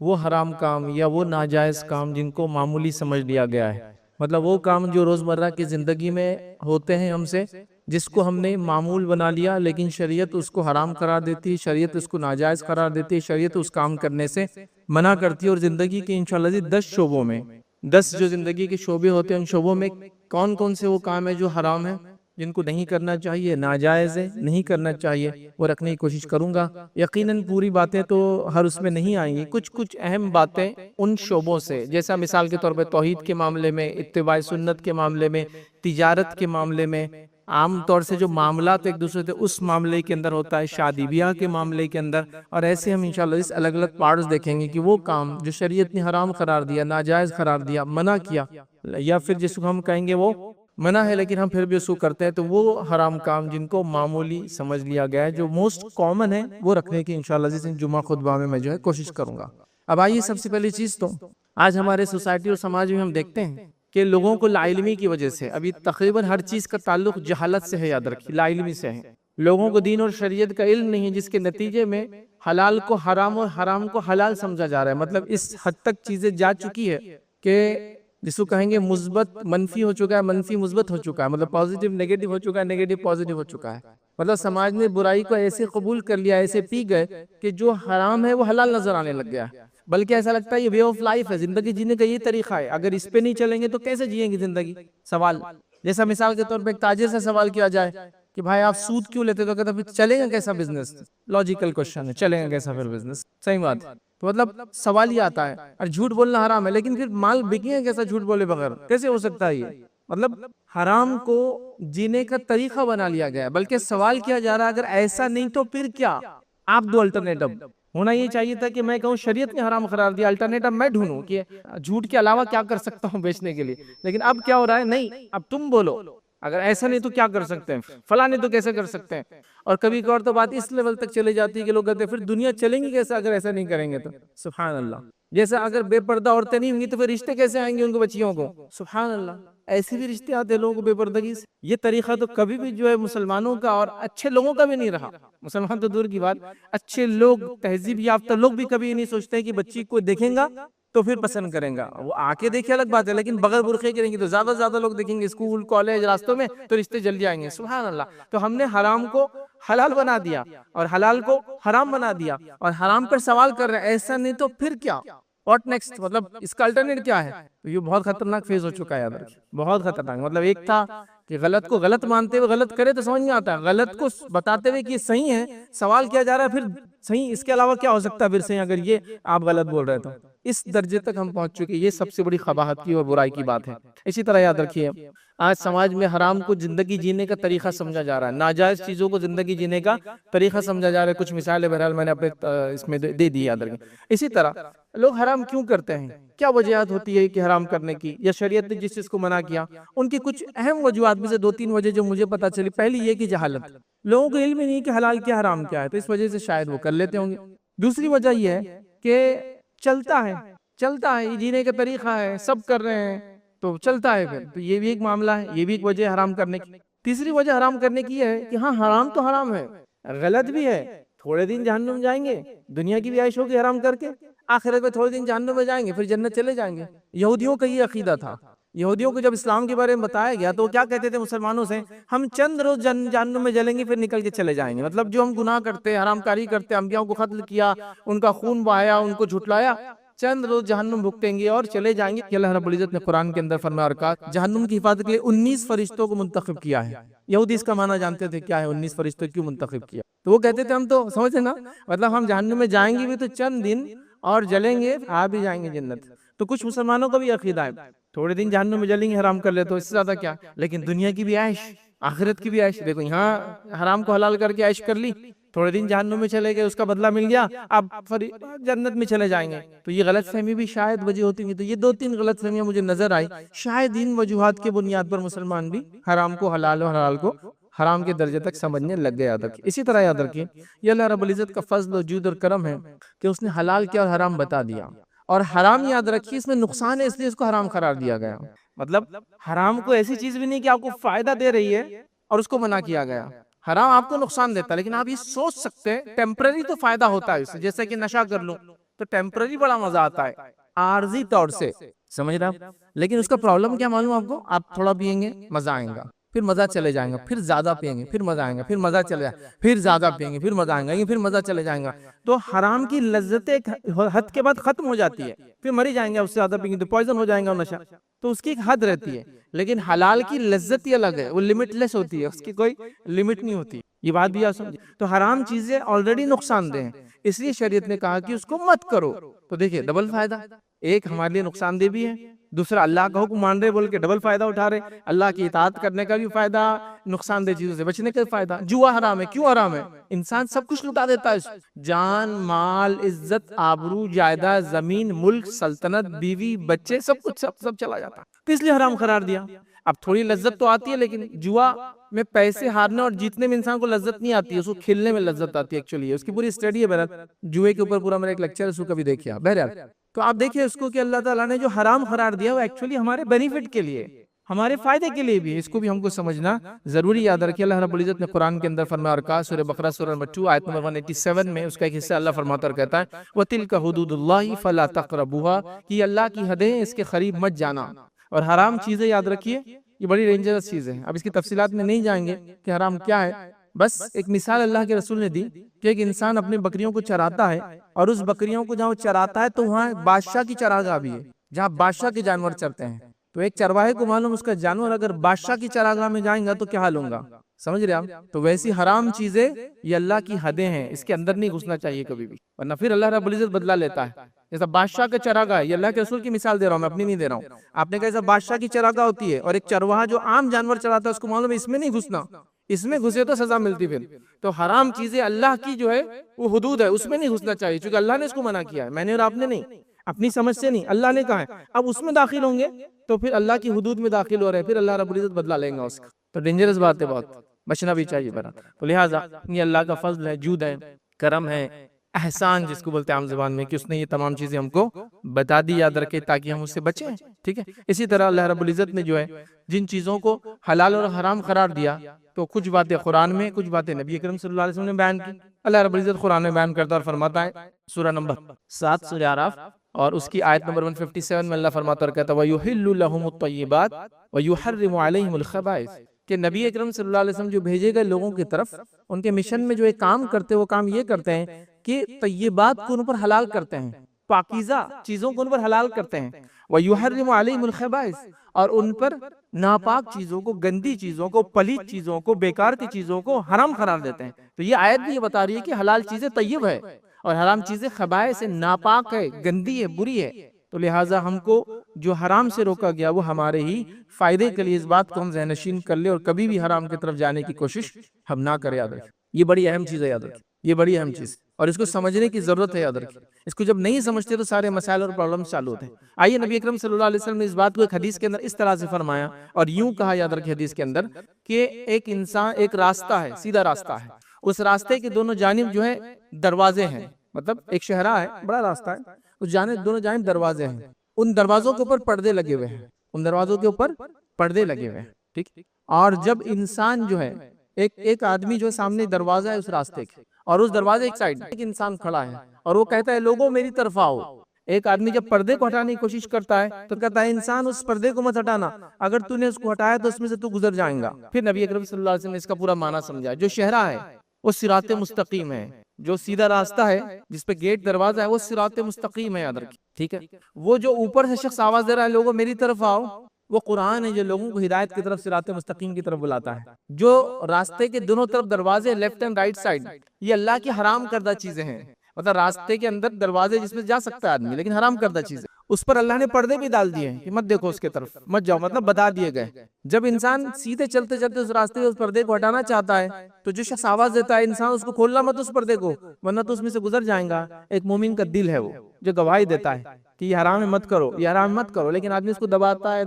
وہ حرام کام یا وہ ناجائز کام جن کو معمولی سمجھ لیا گیا ہے، مطلب وہ کام جو روزمرہ کی زندگی میں ہوتے ہیں ہم سے، جس کو ہم نے معمول بنا لیا، لیکن شریعت اس کو حرام قرار دیتی ہے، شریعت اس کو ناجائز قرار دیتی ہے، شریعت اس کام کرنے سے منع کرتی ہے۔ اور زندگی کے انشاءاللہ 10 شعبوں میں، 10 جو زندگی کے شعبے ہوتے ہیں، ان شعبوں میں کون کون سے وہ کام ہیں جو حرام ہیں، جن کو نہیں کرنا چاہیے، ناجائز ہے، نہیں کرنا چاہیے، وہ رکھنے کی کوشش کروں گا۔ یقیناً پوری باتیں تو ہر اس میں نہیں آئیں گی، کچھ کچھ اہم باتیں ان شعبوں سے، جیسا مثال کے طور پہ توحید کے معاملے میں، اتباع سنت کے معاملے میں، تجارت کے معاملے میں، عام طور سے جو معاملات ایک دوسرے سے اس معاملے کے اندر ہوتا ہے، شادی بیاہ کے معاملے کے اندر، اور ایسے ہم انشاءاللہ اس الگ الگ پارٹس دیکھیں گے کہ وہ کام جو شریعت نے حرام قرار دیا، ناجائز قرار دیا، منع کیا، یا پھر جس کو ہم کہیں گے وہ منع ہے لیکن ہم پھر بھی اس کو کرتے ہیں، تو وہ حرام کام جن کو معمولی سمجھ لیا گیا ہے، جو موسٹ کامن ہے، وہ رکھنے کی انشاءاللہ جس جمعہ خطبہ میں جو ہے کوشش کروں گا۔ اب آئیے، سب سے پہلی چیز تو آج ہمارے سوسائٹی اور سماج میں ہم دیکھتے ہیں کہ لوگوں کو لا علمی کی وجہ سے ابھی تقریباً ہر چیز کا تعلق جہالت سے ہے، یاد رکھیے، لا علمی سے ہے۔ لوگوں کو دین اور شریعت کا علم نہیں ہے، جس کے نتیجے میں حلال کو حرام اور حرام کو حلال سمجھا جا رہا ہے۔ مطلب اس حد تک چیزیں جا چکی ہے کہ جس کو کہیں گے مثبت منفی ہو چکا ہے، منفی مثبت ہو چکا ہے، مطلب پازیٹیو نیگیٹو ہو چکا ہے، نیگیٹو پازیٹیو ہو چکا ہے۔ مطلب سماج نے برائی کو ایسے قبول کر لیا، ایسے پی گئے کہ جو حرام ہے وہ حلال نظر آنے لگ گیا، بلکہ ایسا لگتا ہے یہ وے آف لائف ہے، زندگی جینے کا یہ طریقہ ہے، اگر اس پہ نہیں چلیں گے تو کیسے جئیں گے زندگی؟ سوال جیسا مثال کے طور پہ ایک تاجر سے سوال کیا جائے کہ بھائی آپ سود کیوں لیتے، تو کہتا پھر چلے گا کیسا بزنس؟ لاجیکل کوشچن ہے، چلے گا کیسا پھر بزنس؟ صحیح بات ہے۔ تو مطلب سوال یہ آتا ہے، اور جھوٹ بولنا حرام ہے، لیکن پھر مال بکے گا کیسا جھوٹ بولے بغیر؟ کیسے ہو سکتا ہے یہ؟ مطلب حرام کو جینے کا طریقہ بنا لیا گیا ہے، بلکہ سوال کیا جا رہا ہے اگر ایسا نہیں تو پھر کیا؟ آپ دو الٹرنیٹو ہونا یہ چاہیے تھا کہ میں کہوں شریعت نے حرام قرار دیا، الٹرنیٹو میں ڈھونڈوں کہ جھوٹ کے علاوہ کیا کر سکتا ہوں بیچنے کے لیے، لیکن اب کیا ہو رہا ہے؟ نہیں، اب تم بولو، اگر ایسا نہیں تو کیا کر سکتے ہیں، فلاں نہیں تو کیسے کر سکتے ہیں؟ اور کبھی کبھار تو بات اس لیول تک چلے جاتی ہے کہ لوگ کہتے ہیں پھر دنیا چلیں گی کیسے اگر ایسا نہیں کریں گے تو؟ سبحان اللہ۔ جیسے اگر بے پردہ عورتیں نہیں ہوں گی تو پھر رشتے کیسے آئیں گے ان کو، بچیوں کو؟ سبحان اللہ۔ ایسے بھی رشتے آتے ہیں لوگوں کو بے پردگی سے۔ یہ طریقہ تو کبھی بھی جو ہے مسلمانوں کا اور اچھے لوگوں کا بھی نہیں رہا، مسلمان تو دور کی بات، اچھے لوگ، تہذیب یافتہ لوگ بھی کبھی نہیں سوچتے کہ بچی کو دیکھیں گا تو پھر پسند کریں گا، وہ آ کے دیکھے الگ بات ہے، لیکن بغیر برقعے کے رہیں گے تو زیادہ سے زیادہ لوگ دیکھیں گے، اسکول، کالج، راستوں میں، تو رشتے جل جائیں گے۔ سبحان اللہ۔ تو ہم نے حرام کو حلال بنا دیا اور حلال کو حرام بنا دیا، اور حرام پر سوال کر رہے ہیں ایسا نہیں تو پھر کیا؟ What next? مطلب اس کا الٹرنیٹ کیا ہے؟ تو یہ بہت خطرناک فیز ہو چکا ہے، یاد رکھیے، بہت خطرناک۔ مطلب ایک تھا کہ غلط کو غلط مانتے ہوئے غلط کرے تو سمجھ نہیں آتا، غلط کو بتاتے ہوئے کہ یہ صحیح ہے سوال کیا جا رہا ہے، پھر صحیح اس کے علاوہ کیا ہو سکتا ہے پھر صحیح، اگر یہ آپ غلط بول رہے تو اس درجے تک ہم پہنچ چکے۔ یہ سب سے بڑی قباحت کی اور برائی کی بات ہے۔ اسی طرح یاد رکھیے، آج سماج میں حرام کو زندگی جینے کا طریقہ سمجھا جا رہا ہے، ناجائز چیزوں کو زندگی جینے کا طریقہ سمجھا جا رہا ہے۔ کچھ مثالیں بہرحال میں نے اپنے اس میں دے دی، یاد رکھیں۔ اسی طرح لوگ حرام کیوں کرتے ہیں؟ کیا وجوہات ہوتی ہے کہ حرام کرنے کی، یا شریعت نے جس چیز کو منع کیا؟ ان کی کچھ اہم وجوہات میں سے 2-3 وجہ جو مجھے پتا چلی۔ پہلی یہ کہ جہالت، لوگوں کو علم ہی نہیں کہ حلال کیا حرام کیا ہے، تو اس وجہ سے شاید وہ کر لیتے ہوں گے۔ دوسری وجہ یہ ہے کہ چلتا ہے، یہ جینے کا طریقہ ہے، سب کر رہے ہیں تو چلتا ہے، پھر تو یہ بھی ایک معاملہ ہے، یہ بھی ایک وجہ ہے حرام کرنے کی۔ تیسری وجہ حرام کرنے کی ہے کہ ہاں حرام تو حرام ہے، غلط بھی ہے، تھوڑے دن جہنم میں جائیں گے، دنیا کی بھی عیش ہوگی حرام کر کے، آخرت میں تھوڑے دن جہنم میں جائیں گے، پھر جنت چلے جائیں گے۔ یہودیوں کا یہ عقیدہ تھا۔ یہودیوں کو جب اسلام کے بارے میں بتایا گیا تو وہ کیا کہتے تھے مسلمانوں سے؟ ہم چند روز جہنم میں جلیں گے پھر نکل کے چلے جائیں گے۔ مطلب جو ہم گناہ کرتے، حرام کاری کرتے، انبیاء کو قتل کیا، ان کا خون بہایا، ان کو جھٹلایا، چند روز جہنم بھگتیں گے اور چلے جائیں گے۔ کہ اللہ رب العزت نے قرآن کے اندر فرمایا اور کہا جہنم کی حفاظت کے لیے 19 فرشتوں کو منتخب کیا ہے۔ یہودی اس کا معنی جانتے تھے کیا ہے، 19 فرشتوں کیوں منتخب کیا؟ تو وہ کہتے تھے ہم تو سمجھتے نا، مطلب ہم جہنم میں جائیں گے بھی تو چند دن اور جلیں گے، آ بھی جائیں گے جنت۔ تو کچھ مسلمانوں کا بھی عقیدہ ہے تھوڑے دن جہنم میں جلیں گے حرام کر لے تو اس سے زیادہ کیا، لیکن دنیا کی بھی عیش، آخرت کی بھی عیش، دیکھو یہاں حرام کو حلال کر کے عیش کر لی، تھوڑے دن جہنم میں چلے گئے، اس کا بدلہ مل گیا، اب جنت میں چلے جائیں گے۔ تو یہ غلط فہمی بھی شاید وجہ ہوتی ہے۔ تو یہ 2-3 غلط فہمیاں مجھے نظر آئی، شاید ان وجوہات کے بنیاد پر مسلمان بھی حرام کو حلال اور حلال کو حرام کے درجے تک سمجھنے لگ گئے۔ یاد رکھیں، اسی طرح یاد رکھیں، یہ اللہ رب العزت کا فضل و جود اور کرم ہے کہ اس نے حلال کیا اور حرام بتا دیا، اور حرام یاد رکھیے اس میں نقصان ہے، اس لیے اس کو حرام قرار دیا گیا۔ مطلب حرام کو ایسی چیز بھی نہیں کہ آپ کو فائدہ دے رہی ہے اور اس کو منع کیا گیا۔ حرام آپ کو نقصان دیتا ہے، لیکن آپ یہ سوچ سکتے ہیں ٹیمپرری تو فائدہ ہوتا ہے اس سے، جیسے کہ نشہ کر لوں تو ٹیمپرری بڑا مزہ آتا ہے عارضی طور سے، سمجھ رہے آپ؟ لیکن اس کا پرابلم کیا معلوم آپ کو؟ آپ تھوڑا پیئیں گے مزہ آئے گا، پھر مزہ چلے جائیں گا، پھر زیادہ پیئیں گے پھر مزہ آئے گا، پھر مزہ چلے جائے گا، پھر زیادہ پیئیں گے پھر مزہ آئے گا، پھر مزہ چلے جائیں گا۔ تو حرام کی لذت ایک حد کے بعد ختم ہو جاتی ہے، پھر مر ہی جائیں گے، اس سے زیادہ پیئیں گے تو پوائزن ہو جائیں گا نشہ، تو اس کی ایک حد رہتی ہے۔ لیکن حلال کی لذت ہی الگ ہے، وہ لمٹ لیس ہوتی ہے، اس کی کوئی لمٹ نہیں ہوتی، یہ بات بھی آپ سمجھیں۔ تو حرام چیزیں آلریڈی نقصان دہ ہیں، اس لیے شریعت نے کہا کہ اس کو مت کرو۔ تو دیکھیں ڈبل فائدہ، ایک ہمارے لیے نقصان دہ بھی ہے، دوسرا اللہ کا حکم مان رہے بول کے ڈبل فائدہ اٹھا رہے، اللہ کی اطاعت کرنے کا بھی فائدہ، نقصان دہ چیزوں سے بچنے کا بھی فائدہ۔ جوا حرام ہے، کیوں حرام ہے؟ انسان سب کچھ لٹا دیتا ہے، جان مال عزت آبرو جائیداد زمین ملک سلطنت بیوی بچے سب کچھ سب چلا جاتا، تو اس لیے حرام قرار دیا۔ اب تھوڑی لذت تو آتی ہے، لیکن جوا میں پیسے ہارنے اور جیتنے میں انسان کو لذت نہیں آتی ہے، اس کو کھیلنے میں لذت آتی ہے ایکچولی، اس کی پوری اسٹڈی ہے بہرحال، جوئے کے اوپر پورا میرا ایک لیکچر ہے، اس کو کبھی دیکھیا بہرحال۔ تو آپ دیکھیں اس کو کہ اللہ تعالیٰ نے جو حرام قرار دیا وہ ایکچولی ہمارے بینیفٹ کے لیے، ہمارے فائدے کے لیے بھی ہے، اس کو بھی ہم کو سمجھنا ضروری یاد رکھیے۔ اللہ رب العزت نے قرآن کے اندر فرمایا، اور کہا سورہ بقرہ سورہ نمبر 2 آیت نمبر 187 میں اس کا ایک حصہ اللہ فرماتا اور کہتا ہے وَتِلْكَ حُدُودُ اللَّهِ فَلَا تَقْرَبُوهَا، کہ اللہ کی حدیں اس کے قریب مت جانا۔ اور حرام چیزیں یاد رکھیے یہ بڑی ڈینجرس چیز ہے، اب اس کی تفصیلات میں نہیں جائیں گے کہ حرام کیا ہے، بس ایک مثال اللہ کے رسول نے دی کہ ایک انسان اپنی بکریوں کو چراتا ہے، اور اس بکریوں کو جہاں وہ چراتا ہے تو وہاں بادشاہ کی چراگاہ بھی ہے جہاں بادشاہ کے جانور چرتے ہیں، تو ایک چرواہے کو معلوم اس کا جانور اگر بادشاہ کی چراگاہ میں جائیں گا تو کیا حال ہوگا، سمجھ رہے آپ؟ تو ویسی حرام چیزیں یہ اللہ کی حدیں ہیں، اس کے اندر نہیں گھسنا چاہیے کبھی بھی، ورنہ پھر اللہ رب العزت بدلہ لیتا ہے۔ جیسا بادشاہ کا چراگاہ ہے، یہ اللہ کے رسول کی مثال دے رہا ہوں، میں اپنی نہیں دے رہا ہوں، آپ نے کہا ایسا بادشاہ کی چراگاہ ہوتی ہے، اور ایک چرواہا جو عام جانور چراتا ہے اس کو معلوم ہے اس میں نہیں گھسنا، اس میں گھسے تو سزا ملتی پھر۔ تو حرام چیزیں اللہ کی جو ہے وہ حدود ہے، اس میں نہیں گھسنا چاہیے، چونکہ اللہ نے اس کو منع کیا ہے، میں نے اور آپ نے نہیں، اپنی سمجھ سے نہیں، اللہ نے کہا ہے۔ اب اس میں داخل ہوں گے تو پھر اللہ کی حدود میں داخل ہو رہے ہیں، پھر اللہ رب العزت بدلا لیں گا اس کا، تو ڈینجرس بات ہے، بہت بچنا بھی چاہیے برا۔ تو لہٰذا یہ اللہ کا فضل ہے، جود ہے، کرم ہے، احسان جس کو بولتے ہیں عام زبان میں، کہ اس نے یہ تمام چیزیں ہم کو بتا دی، یاد رکھے تاکہ ہم اس سے بچیں، ٹھیک ہے۔ اسی طرح اللہ رب العزت نے جو ہے جن چیزوں کو حلال اور حرام قرار دیا، تو کچھ باتیں قرآن میں، کچھ باتیں نبی اکرم صلی اللہ علیہ وسلم نے بیان کی۔ اللہ رب العزت قرآن میں بیان کرتا اور فرماتا ہے سورہ نمبر 7 سورہ اعراف اور اس کی آیت نمبر 157 میں اللہ فرماتا اور کہتا ہے وَيُحِلُّ لَهُمُ الطَّيِّبَاتِ وَيُحَرِّمُ عَلَيْهِمُ الْخَبَائِثَ، کہ نبی اکرم صلی اللہ علیہ وسلم جو بھیجے گئے لوگوں کی طرف، ان کے مشن میں جو ایک کام کرتے وہ کام یہ کرتے ہیں کہ طیبات کو ان پر حلال کرتے ہیں، پاکیزہ چیزوں کو ان پر حلال کرتے ہیں، وَيُحَرِّمُ عَلَيْهِمُ الْخَبَائِثَ، اور ان پر ناپاک چیزوں کو، گندی چیزوں کو، پلیت چیزوں کو، بیکار کی چیزوں کو حرام قرار دیتے ہیں۔ تو یہ آیت بھی یہ بتا رہی ہے کہ حلال چیزیں طیب ہے اور حرام چیزیں خبائث ہے، ناپاک ہے، گندی ہے، بری ہے، تو لہٰذا ہم کو جو حرام سے روکا گیا وہ ہمارے ہی فائدے کے لیے، اس بات کو ہم ذہن نشین کر لیں اور کبھی بھی حرام کی طرف جانے کی کوشش ہم نہ کریں، یاد رکھیں، یہ بڑی اہم چیز ہے، یاد رکھیں، یہ بڑی اہم چیز، اور اس کو سمجھنے کی ضرورت ہے، یاد رکھیں، اس کو جب نہیں سمجھتے تو سارے مسائل اور پرابلمز چالو ہوتے ہیں۔ آئیے نبی اکرم صلی اللہ علیہ وسلم نے اس بات کو ایک حدیث کے اندر اس طرح سے فرمایا اور یوں کہا، یاد رکھیں حدیث کے اندر، کہ ایک انسان، ایک راستہ ہے، سیدھا راستہ ہے، اس راستے کے دونوں جانب جو ہے دروازے ہیں، مطلب ایک شہرہ ہے، بڑا راستہ ہے، اس جانب دونوں جانب دروازے ہیں، ان دروازوں کے اوپر پردے لگے ہوئے ہیں، ان دروازوں کے اوپر پردے لگے ہوئے ہیں، ٹھیک۔ اور جب انسان جو ہے ایک آدمی جو سامنے دروازہ ہے اس راستے کے، اور اس دروازے ایک سائیڈ ایک انسان کھڑا ہے اور وہ کہتا ہے لوگوں میری طرف آؤ۔ ایک آدمی جب پردے کو ہٹانے کی کوشش کرتا ہے تو کہتا ہے انسان اس پردے کو مت ہٹانا، اگر تو نے اس کو ہٹایا تو اس میں سے تو گزر جائیں گا۔ پھر نبی اکرم صلی اللہ علیہ وسلم نے اس کا پورا معنی سمجھا، جو شہرہ ہے وہ صراط مستقیم ہے، جو سیدھا راستہ ہے جس پہ گیٹ دروازہ ہے وہ صراط مستقیم ہے، یاد رکھیں، ٹھیک ہے۔ وہ جو اوپر سے شخص آواز دے رہا ہے لوگوں میری طرف آؤ، وہ قرآن ہے جو لوگوں کو ہدایت کی طرف صراط مستقیم کی طرف بلاتا ہے۔ جو راستے کے دونوں طرف دروازے، لیفٹ اینڈ رائٹ سائڈ، یہ اللہ کی حرام کردہ چیزیں ہیں، مطلب راستے کے اندر دروازے جس میں جا سکتا ہے آدمی لیکن حرام کردہ چیزیں، اس پر اللہ نے پردے بھی ڈال دیے ہیں کہ مت دیکھو اس کے طرف، مت جاؤ، مطلب بتا دیے گئے۔ جب انسان سیدھے چلتے چلتے اس راستے اس پردے کو ہٹانا چاہتا ہے تو جو شخص آواز دیتا ہے انسان اس کو کھولنا مت اس پردے کو، ورنہ تو اس میں سے گزر جائیں گا۔ ایک مومن کا دل ہے وہ جو گواہی دیتا ہے کہ یہ حرام ہے مت کرو، یہ حرام مت کرو، لیکن آدمی اس کو دباتا ہے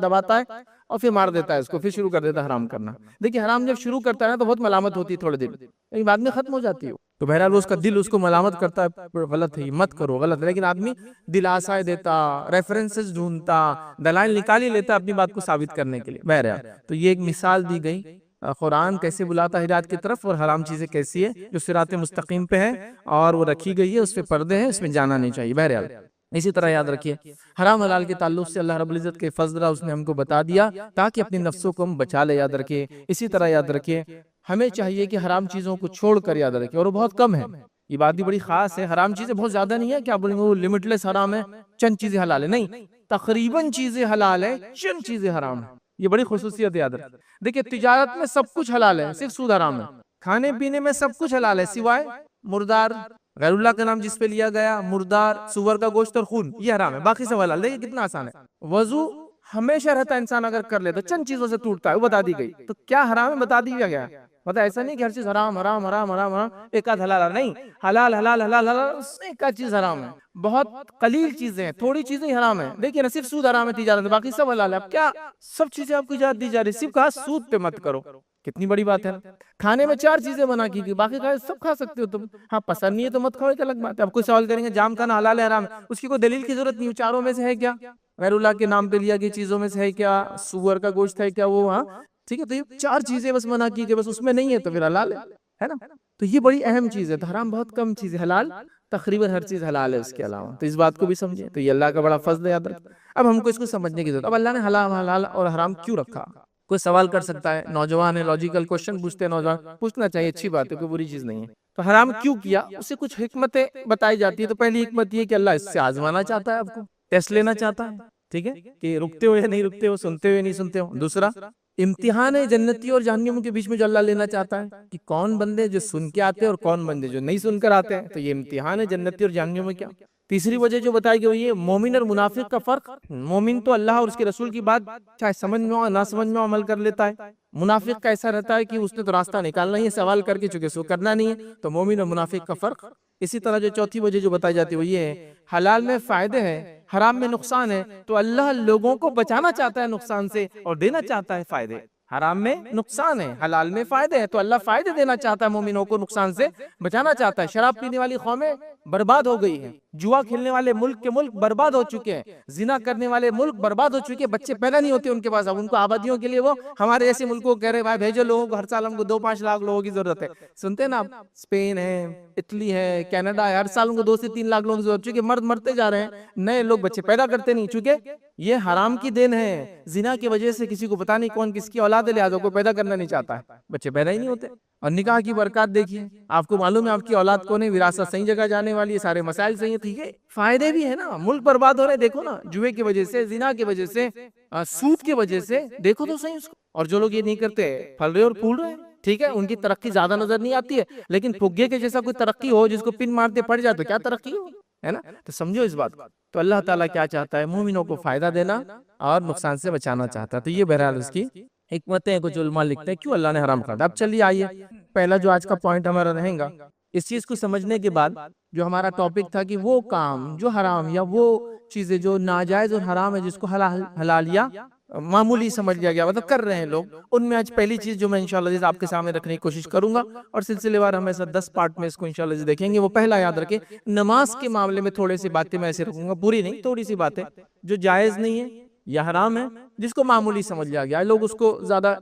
اور پھر مار دیتا ہے اس کو، پھر شروع کر دیتا ہے حرام کرنا۔ دیکھیں حرام جب شروع کرتا ہے نا تو بہت ملامت ہوتی ہے تھوڑے دن، لیکن بعد میں ختم ہو جاتی ہے۔ تو بہرحال اس کا دل اس کو ملامت کرتا ہے غلط ہے مت کرو، غلط ہے، لیکن آدمی دلاسائے دیتا، ریفرنسز ڈھونڈتا، دلائل نکال ہی لیتا اپنی بات کو ثابت کرنے کے لیے۔ بہرحال تو یہ ایک مثال دی گئی قرآن کیسے بلاتا ہے ہدایت کی طرف، اور حرام چیزیں کیسی ہے جو صراط مستقیم پہ ہے اور وہ رکھی گئی ہے، اس پہ پردے ہیں، اس میں جانا نہیں چاہیے۔ بہرحال اسی طرح یاد رکھیے حرام حلال کے تعلق سے اللہ رب العزت کے فضل اس نے ہم کو بتا دیا تاکہ اپنی نفسوں کو ہم بچا لے، یاد رکھیے۔ اسی طرح یاد رکھیے ہمیں چاہیے کہ حرام چیزوں کو چھوڑ کر یاد رکھیں، اور وہ بہت کم ہے، یہ بات بھی بڑی خاص ہے۔ حرام چیزیں بہت زیادہ نہیں ہے کیا بولیں گے وہ لمٹ لیس حرام ہے، چند چیزیں حلال ہے، نہیں، تقریباً چیزیں حلال ہے، چند چیزیں حرام ہے، یہ بڑی خصوصیت یاد رکھیں۔ دیکھیں تجارت میں سب کچھ حلال ہے، صرف سود حرام ہے۔ کھانے پینے میں سب کچھ حلال ہے سوائے مردار، غیر اللہ کا نام جس پہ لیا گیا، مردار، سور کا گوشت اور خون، یہ حرام ہے، باقی سب حلال ہے۔ دیکھیں کتنا آسان ہے۔ وضو ہمیشہ رہتا ہے، انسان اگر کر لے تو چند چیزوں سے ٹوٹتا ہے، وہ بتا دی گئی، تو کیا حرام ہے بتا دیا گیا۔ مطلب ایسا نہیں کہ ہر چیز حرام حرام حرام حرام حرام، ایک آدھ حلال، نہیں، حلال حلال حلال حلال، اس سے ایک آدھ چیز حرام ہے، بہت قلیل چیزیں ہیں، تھوڑی چیزیں حرام ہیں۔ دیکھیں نا صرف سود حرام ہے تجارت میں، باقی سب حلال ہے۔ اب کیا سب چیزیں آپ کو اجازت دی جا رہی، صرف کہا سود پہ مت کرو، کتنی بڑی بات ہے۔ کھانے میں 4 چیزیں منع کی گئی، باقی کھائے سب کھا سکتے ہو تم، ہاں پسند نہیں ہے تو مت کھاؤ، ایک الگ بات ہے۔ اب کوئی سوال کریں گے جام کھانا حلال ہے حرام ہے، اس کی کوئی دلیل کی ضرورت نہیں، چاروں میں سے ہے کیا، غیر اللہ کے نام پہ لیا گئی چیزوں میں سے ہے کیا، سور کا گوشت ہے کیا، وہ ہاں ٹھیک ہے، تو یہ 4 چیزیں بس منع کی گئی، بس اس میں نہیں ہے تو پھر حلال ہے نا۔ تو یہ بڑی اہم چیز ہے، تو حرام بہت کم چیز ہے، حلال تقریباً ہر چیز حلال ہے اس کے علاوہ، تو اس بات کو بھی سمجھیں، تو یہ اللہ کا بڑا فضل ہے، یاد رکھ۔ اب ہم کو اس کو سمجھنے کی ضرورت، اب اللہ نے حلال اور حرام کیوں رکھا؟ کوئی سوال کر سکتا ہے، نوجوان ہے، لاجیکل کوشچن پوچھتے ہیں نوجوان، پوچھنا چاہیے، اچھی بات ہے، کوئی بری چیز نہیں ہے۔ تو حرام کیوں کیا، اس سے کچھ حکمتیں بتائی جاتی ہے۔ تو پہلی حکمت یہ کہ اللہ اس سے آزمانا چاہتا ہے، آپ کو ٹیسٹ لینا چاہتا ہے، ٹھیک ہے، کہ رکتے ہو یا نہیں رکتے ہو، سنتے ہو یا نہیں سنتے ہو۔ دوسرا امتحان ہے جنتی اور جہنمیوں کے بیچ میں جو اللہ لینا چاہتا ہے، کہ کون بندے جو سن کے آتے ہیں اور کون بندے جو نہیں سن کر آتے ہیں، تو یہ امتحان ہے جنتی اور جہنمیوں میں کیا۔ تیسری وجہ جو بتائی گئی وہ یہ مومن اور منافق کا فرق، مومن تو اللہ اور اس کے رسول کی بات چاہے سمجھ میں ہو نہ سمجھ میں ہو عمل کر لیتا ہے، منافق کا ایسا رہتا ہے کہ اس نے تو راستہ نکالنا ہی ہے، سوال کر کے چونکہ سو کرنا نہیں ہے، تو مومن اور منافق کا فرق۔ اسی طرح جو چوتھی وجہ جو بتائی جاتی ہے وہ یہ ہے حلال میں فائدے ہیں، حرام میں نقصان ہے، تو اللہ لوگوں کو بچانا چاہتا ہے نقصان سے اور دینا چاہتا ہے فائدے۔ حرام میں نقصان ہے، حلال میں فائدے ہیں، تو اللہ فائدے دینا چاہتا ہے، مومنوں کو نقصان سے بچانا چاہتا ہے۔ شراب پینے والی قومیں برباد ہو گئی ہیں، جوا کھیلنے والے ملک کے ملک برباد ہو چکے ہیں، زنا کرنے والے ملک برباد ہو چکے ہیں، بچے پیدا نہیں ہوتے ان کے پاس، اب ان کو آبادیوں کے لیے وہ ہمارے ایسے ملکوں کو کہہ رہے بھائی بھیجو لوگوں کو، ہر سال ہم کو 2-5 لاکھ لوگوں کی ضرورت ہے۔ سنتے ہیں نا آپ، اسپین ہے، اٹلی ہے، کینیڈا ہے، ہر سال ان کو 2 سے 3 لاکھ لوگوں کی ضرورت، چونکہ مرد مرتے جا رہے ہیں، نئے لوگ بچے پیدا کرتے نہیں، چونکہ یہ حرام کی دین ہے، زنا کی وجہ سے کسی کو پتہ نہیں کون کس کی اولاد ہے، لہٰذا کوئی پیدا کرنا نہیں چاہتا ہے، بچے پیدا ہی نہیں ہوتے۔ اور نکاح کی برکات دیکھیے، آپ کو معلوم ہے آپ کی اولاد کون ہے، وراثت صحیح جگہ جانے والی ہے، سارے مسائل صحیح ہیں، ٹھیک ہے، فائدے بھی ہیں نا، ملک برباد ہو رہے، دیکھو نا، جوئے کی وجہ سے، زنا کی وجہ سے، سود کی وجہ سے، دیکھو تو صحیح اس کو۔ اور جو لوگ یہ نہیں کرتے پھل رہے اور پھول رہے، ٹھیک ہے، ان کی ترقی زیادہ نظر نہیں آتی ہے، لیکن پھگے کے جیسا کوئی ترقی ہو جس کو پن مارتے پڑ جائے تو کیا ترقی ہو، ہے نا۔ تو سمجھو اس بات کو، تو اللہ تعالیٰ کیا چاہتا ہے، مومنوں کو فائدہ دینا اور نقصان سے بچانا چاہتا ہے، تو یہ بہرحال اس کی حکمتیں کچھ علماء لکھتے ہیں کیوں اللہ نے حرام کر دیا۔ اب چلیے آئیے، پہلا جو آج کا پوائنٹ ہمارا رہے گا، اس چیز کو سمجھنے کے بعد جو ہمارا ٹاپک تھا کہ وہ کام جو حرام یا وہ چیزیں جو ناجائز اور حرام ہے جس کو حلال یا معمولی سمجھ لیا گیا، مطلب کر رہے ہیں لوگ، ان میں آج پہلی چیز جو میں انشاءاللہ آپ کے سامنے رکھنے کی کوشش کروں گا، اور سلسلے وار ہم ایسا 10 پارٹ میں اس کو انشاءاللہ دیکھیں گے۔ وہ پہلا یاد رکھیں، نماز کے معاملے میں تھوڑے سی باتیں میں ایسے رکھوں گا، پوری نہیں، تھوڑی سی باتیں جو جائز نہیں ہے یا حرام ہے، جس کو معمولی سمجھ لیا گیا، لوگ اس کو زیادہ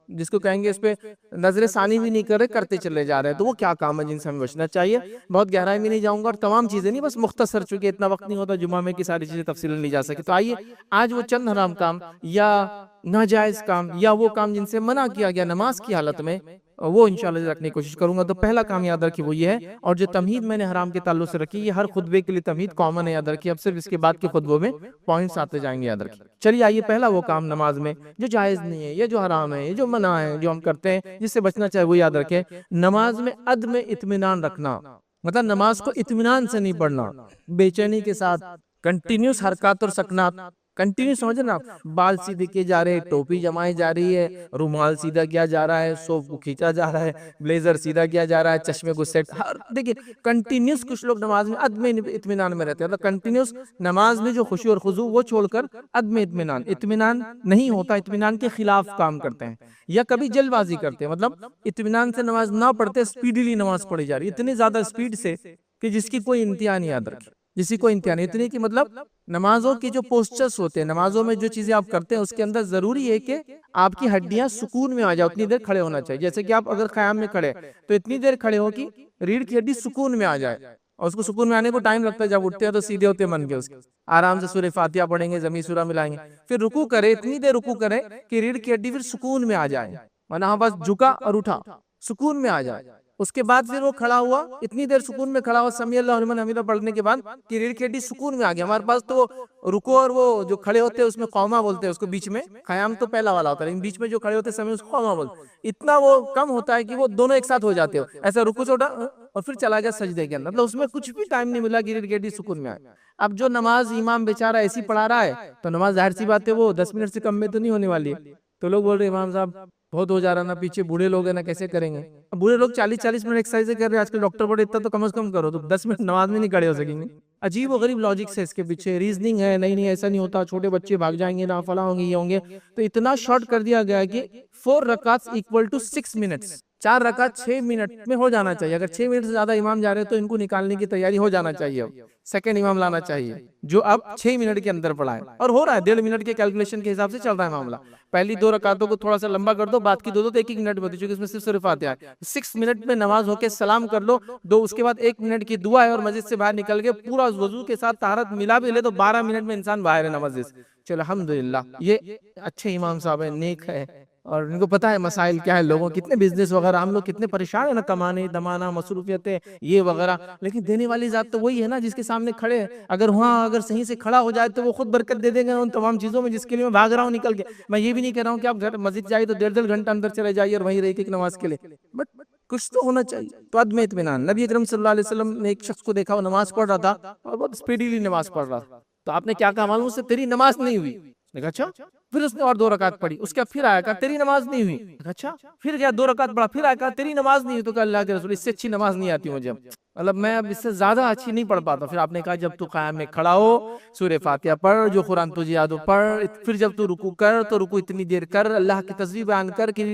جس کو کہیں گے اس پہ نظر ثانی بھی نہیں کر رہے، کرتے چلے جا رہے ہیں، تو وہ کیا کام ہے جن سے ہمیں بچنا چاہیے۔ بہت گہرائی میں نہیں جاؤں گا اور تمام چیزیں نہیں، بس مختصر، چونکہ اتنا وقت نہیں ہوتا جمعہ میں کہ ساری چیزیں تفصیل نہیں جا سکے، تو آئیے آج وہ چند حرام کام یا ناجائز کام یا وہ کام جن سے منع کیا گیا نماز کی حالت میں، وہ انشاءاللہ رکھنے کی کوشش کروں گا۔ تو پہلا کام یاد رکھیے وہ یہ ہے، اور جو تمہید میں نے حرام کے تعلق سے رکھی، یہ ہر خطبے کے لیے تمہید کامن ہے، یاد رکھیے، اب صرف اس کے بعد کے خطبوں میں پوائنٹس آتے جائیں گے، یاد رکھیے۔ چلیے آئیے، پہلا وہ کام نماز میں جو جائز نہیں ہے، یہ جو حرام ہے، یہ جو منع ہے، جو ہم کرتے ہیں جس سے بچنا چاہے، وہ یاد رکھیں، نماز میں عدم اطمینان رکھنا، مطلب نماز کو اطمینان سے نہیں پڑھنا، بے چینی کے ساتھ کنٹینیوس حرکات اور سکنات، کنٹینیو سمجھ نا، بال سیدھے کیے جا رہے ہیں، ٹوپی جمائی جا رہی ہے، رومال سیدھا کیا جا رہا ہے، سوف کو کھینچا جا رہا ہے، بلیزر سیدھا کیا جا رہا ہے، چشمے کو سیٹ، دیکھیں کنٹینیوس کچھ لوگ نماز میں عدم اطمینان میں رہتے ہیں، کنٹینیوس نماز میں جو خشوع اور خضوع وہ چھوڑ کر عدم اطمینان نہیں ہوتا، اطمینان کے خلاف کام کرتے ہیں یا کبھی جلد بازی کرتے ہیں، مطلب اطمینان سے نماز نہ پڑھتے، سپیڈلی نماز پڑھی جا رہی ہے، اتنی زیادہ سپیڈ سے کہ جس کی کوئی انتہا نہیں، یاد رکھیں، جس کی کوئی انتہا نہیں، اتنی کہ مطلب نمازوں کے جو پوسچرز ہوتے ہیں، نمازوں میں جو چیزیں آپ کرتے ہیں اس کے اندر ضروری ہے کہ آپ کی ہڈیاں سکون میں آ جائے، اتنی دیر کھڑے ہونا چاہیے. جیسے کہ آپ اگر قیام میں کھڑے تو اتنی دیر کھڑے ہو کہ ریڑھ کی ہڈی سکون میں آ جائے، اور اس کو سکون میں آنے کو ٹائم لگتا ہے. جب اٹھتے ہیں تو سیدھے ہوتے من کے اس کے آرام سے سورہ فاتحہ پڑھیں گے، زمین سورہ ملائیں گے، پھر رکوع کرے، اتنی دیر رکوع کرے کہ ریڑھ کی ہڈی پھر سکون میں آ جائے، وہاں بس جھکا اور اٹھا، سکون میں آ جائے. اس کے بعد پھر وہ کھڑا ہوا، اتنی دیر سکون میں کھڑا ہوا سمیع اللہ لمن حمیدہ پڑھنے کے بعد کہ ریڑھ کی ہڈی سکون میں آ گیا. ہمارے پاس تو رکوع اور وہ جو کھڑے ہوتے ہیں اس میں قوما بولتے ہیں اس کو، بیچ میں قیام تو پہلا والا ہوتا ہے لیکن بیچ میں جو کھڑے ہوتے ہیں سمیع اس کو قوما بولتے ہیں. اتنا وہ کم ہوتا ہے کہ وہ دونوں ایک ساتھ ہو جاتے ہو، ایسا رکوع سے اٹھا اور پھر چلا گیا سجدے کے اندر، مطلب اس میں کچھ بھی ٹائم نہیں ملا کہ ریڑھ کی ہڈی سکون میں آئے. اب جو نماز امام بیچارہ ایسی پڑھا رہا ہے تو نماز ظاہر سی بات ہے وہ 10 منٹ سے کم میں تو نہیں ہونے والی ہے. تو لوگ بول رہے امام صاحب بہت ہو جا رہا نا، پیچھے بوڑھے لوگ ہیں نا، کیسے کریں گے؟ اب بوڑھے لوگ 40 منٹ ایکسرسائز کر رہے ہیں، آج کل ڈاکٹر بڑے، اتنا تو کم از کم کرو، تو 10 منٹ نماز میں نہیں کھڑے ہو سکیں گے. عجیب و غریب لاجکس ہے اس کے پیچھے، ریزننگ ہے. نہیں نہیں ایسا نہیں ہوتا، چھوٹے بچے بھاگ جائیں گے نا، فلاں ہوں گے، یہ ہوں گے. تو اتنا شارٹ کر دیا گیا ہے کہ 4 رکعات equal to 6 منٹس، 4 رکعت 6 منٹ میں ہو جانا چاہیے. اگر 6 منٹ سے زیادہ امام جا رہے ہیں تو ان کو نکالنے کی تیاری ہو جانا چاہیے، سیکنڈ امام لانا چاہیے جو اب 6 منٹ کے اندر پڑھائے، اور ہو رہا ہے 1.5 منٹ کے کیلکولیشن کے حساب سے چل رہا ہے معاملہ. پہلی 2 رکعتوں کو تھوڑا سا لمبا کر دو، بعد کی 2 تو 1 منٹ میں ہوتی، چونکہ اس میں صرف سورہ فاتحہ ہے. 6 منٹ میں نماز ہو کے سلام کر لو، اس کے بعد 1 منٹ کی دعا ہے، اور مسجد سے باہر نکل کے پورا وضو کے ساتھ طہارت ملا بھی لے تو 12 منٹ میں انسان باہر ہے مسجد سے. چلو الحمدللہ، یہ اچھے امام صاحب ہیں، نیک ہے، اور ان کو پتا ہے مسائل کیا ہے لوگوں، کتنے بزنس وغیرہ، ہم لوگ کتنے پریشان ہیں نا، کمانے دمانا، مصروفیتیں یہ وغیرہ، لیکن دینے والی ذات تو وہی ہے نا جس کے سامنے کھڑے ہیں. اگر وہاں اگر صحیح سے کھڑا ہو جائے تو وہ خود برکت دے دے گا ان تمام چیزوں میں جس کے لیے میں بھاگ رہا ہوں نکل کے. میں یہ بھی نہیں کہہ رہا ہوں کہ آپ گھر مسجد جائیے تو 1.5 گھنٹہ اندر چلے جائیے اور وہیں رہیے ایک نماز کے لیے، بٹ کچھ تو ہونا چاہیے. تو عدم اطمینان. نبی اکرم صلی اللہ علیہ وسلم نے ایک شخص کو دیکھا، وہ نماز پڑھ رہا تھا اور بہت اسپیڈیلی نماز پڑھ رہا تھا. تو آپ نے کیا کہا معلوم؟ اس سے تیری نماز نہیں ہوئی. کہا اچھا. پھر اس نے اور 2 رکعت پڑھی، اس کے بعد پھر آیا، کہا تیری نماز نہیں ہوئی. کہا اچھا. پھر گیا 2 رکعت پڑھا، پھر آیا، کہا تیری نماز نہیں ہوئی. تو کہا اللہ کے رسول اس سے اچھی نماز نہیں آتی مجھے، مطلب میں اب اس سے زیادہ اچھی نہیں پڑھ پاتا. پھر آپ نے کہا جب تو قیام میں کھڑا ہو سورہ فاتحہ پڑھ، جو قرآن تجھے یاد ہو پڑھ، پھر جب تو رکوع کر تو رکوع اتنی دیر کر، اللہ کی تسبیح بیان کر کہ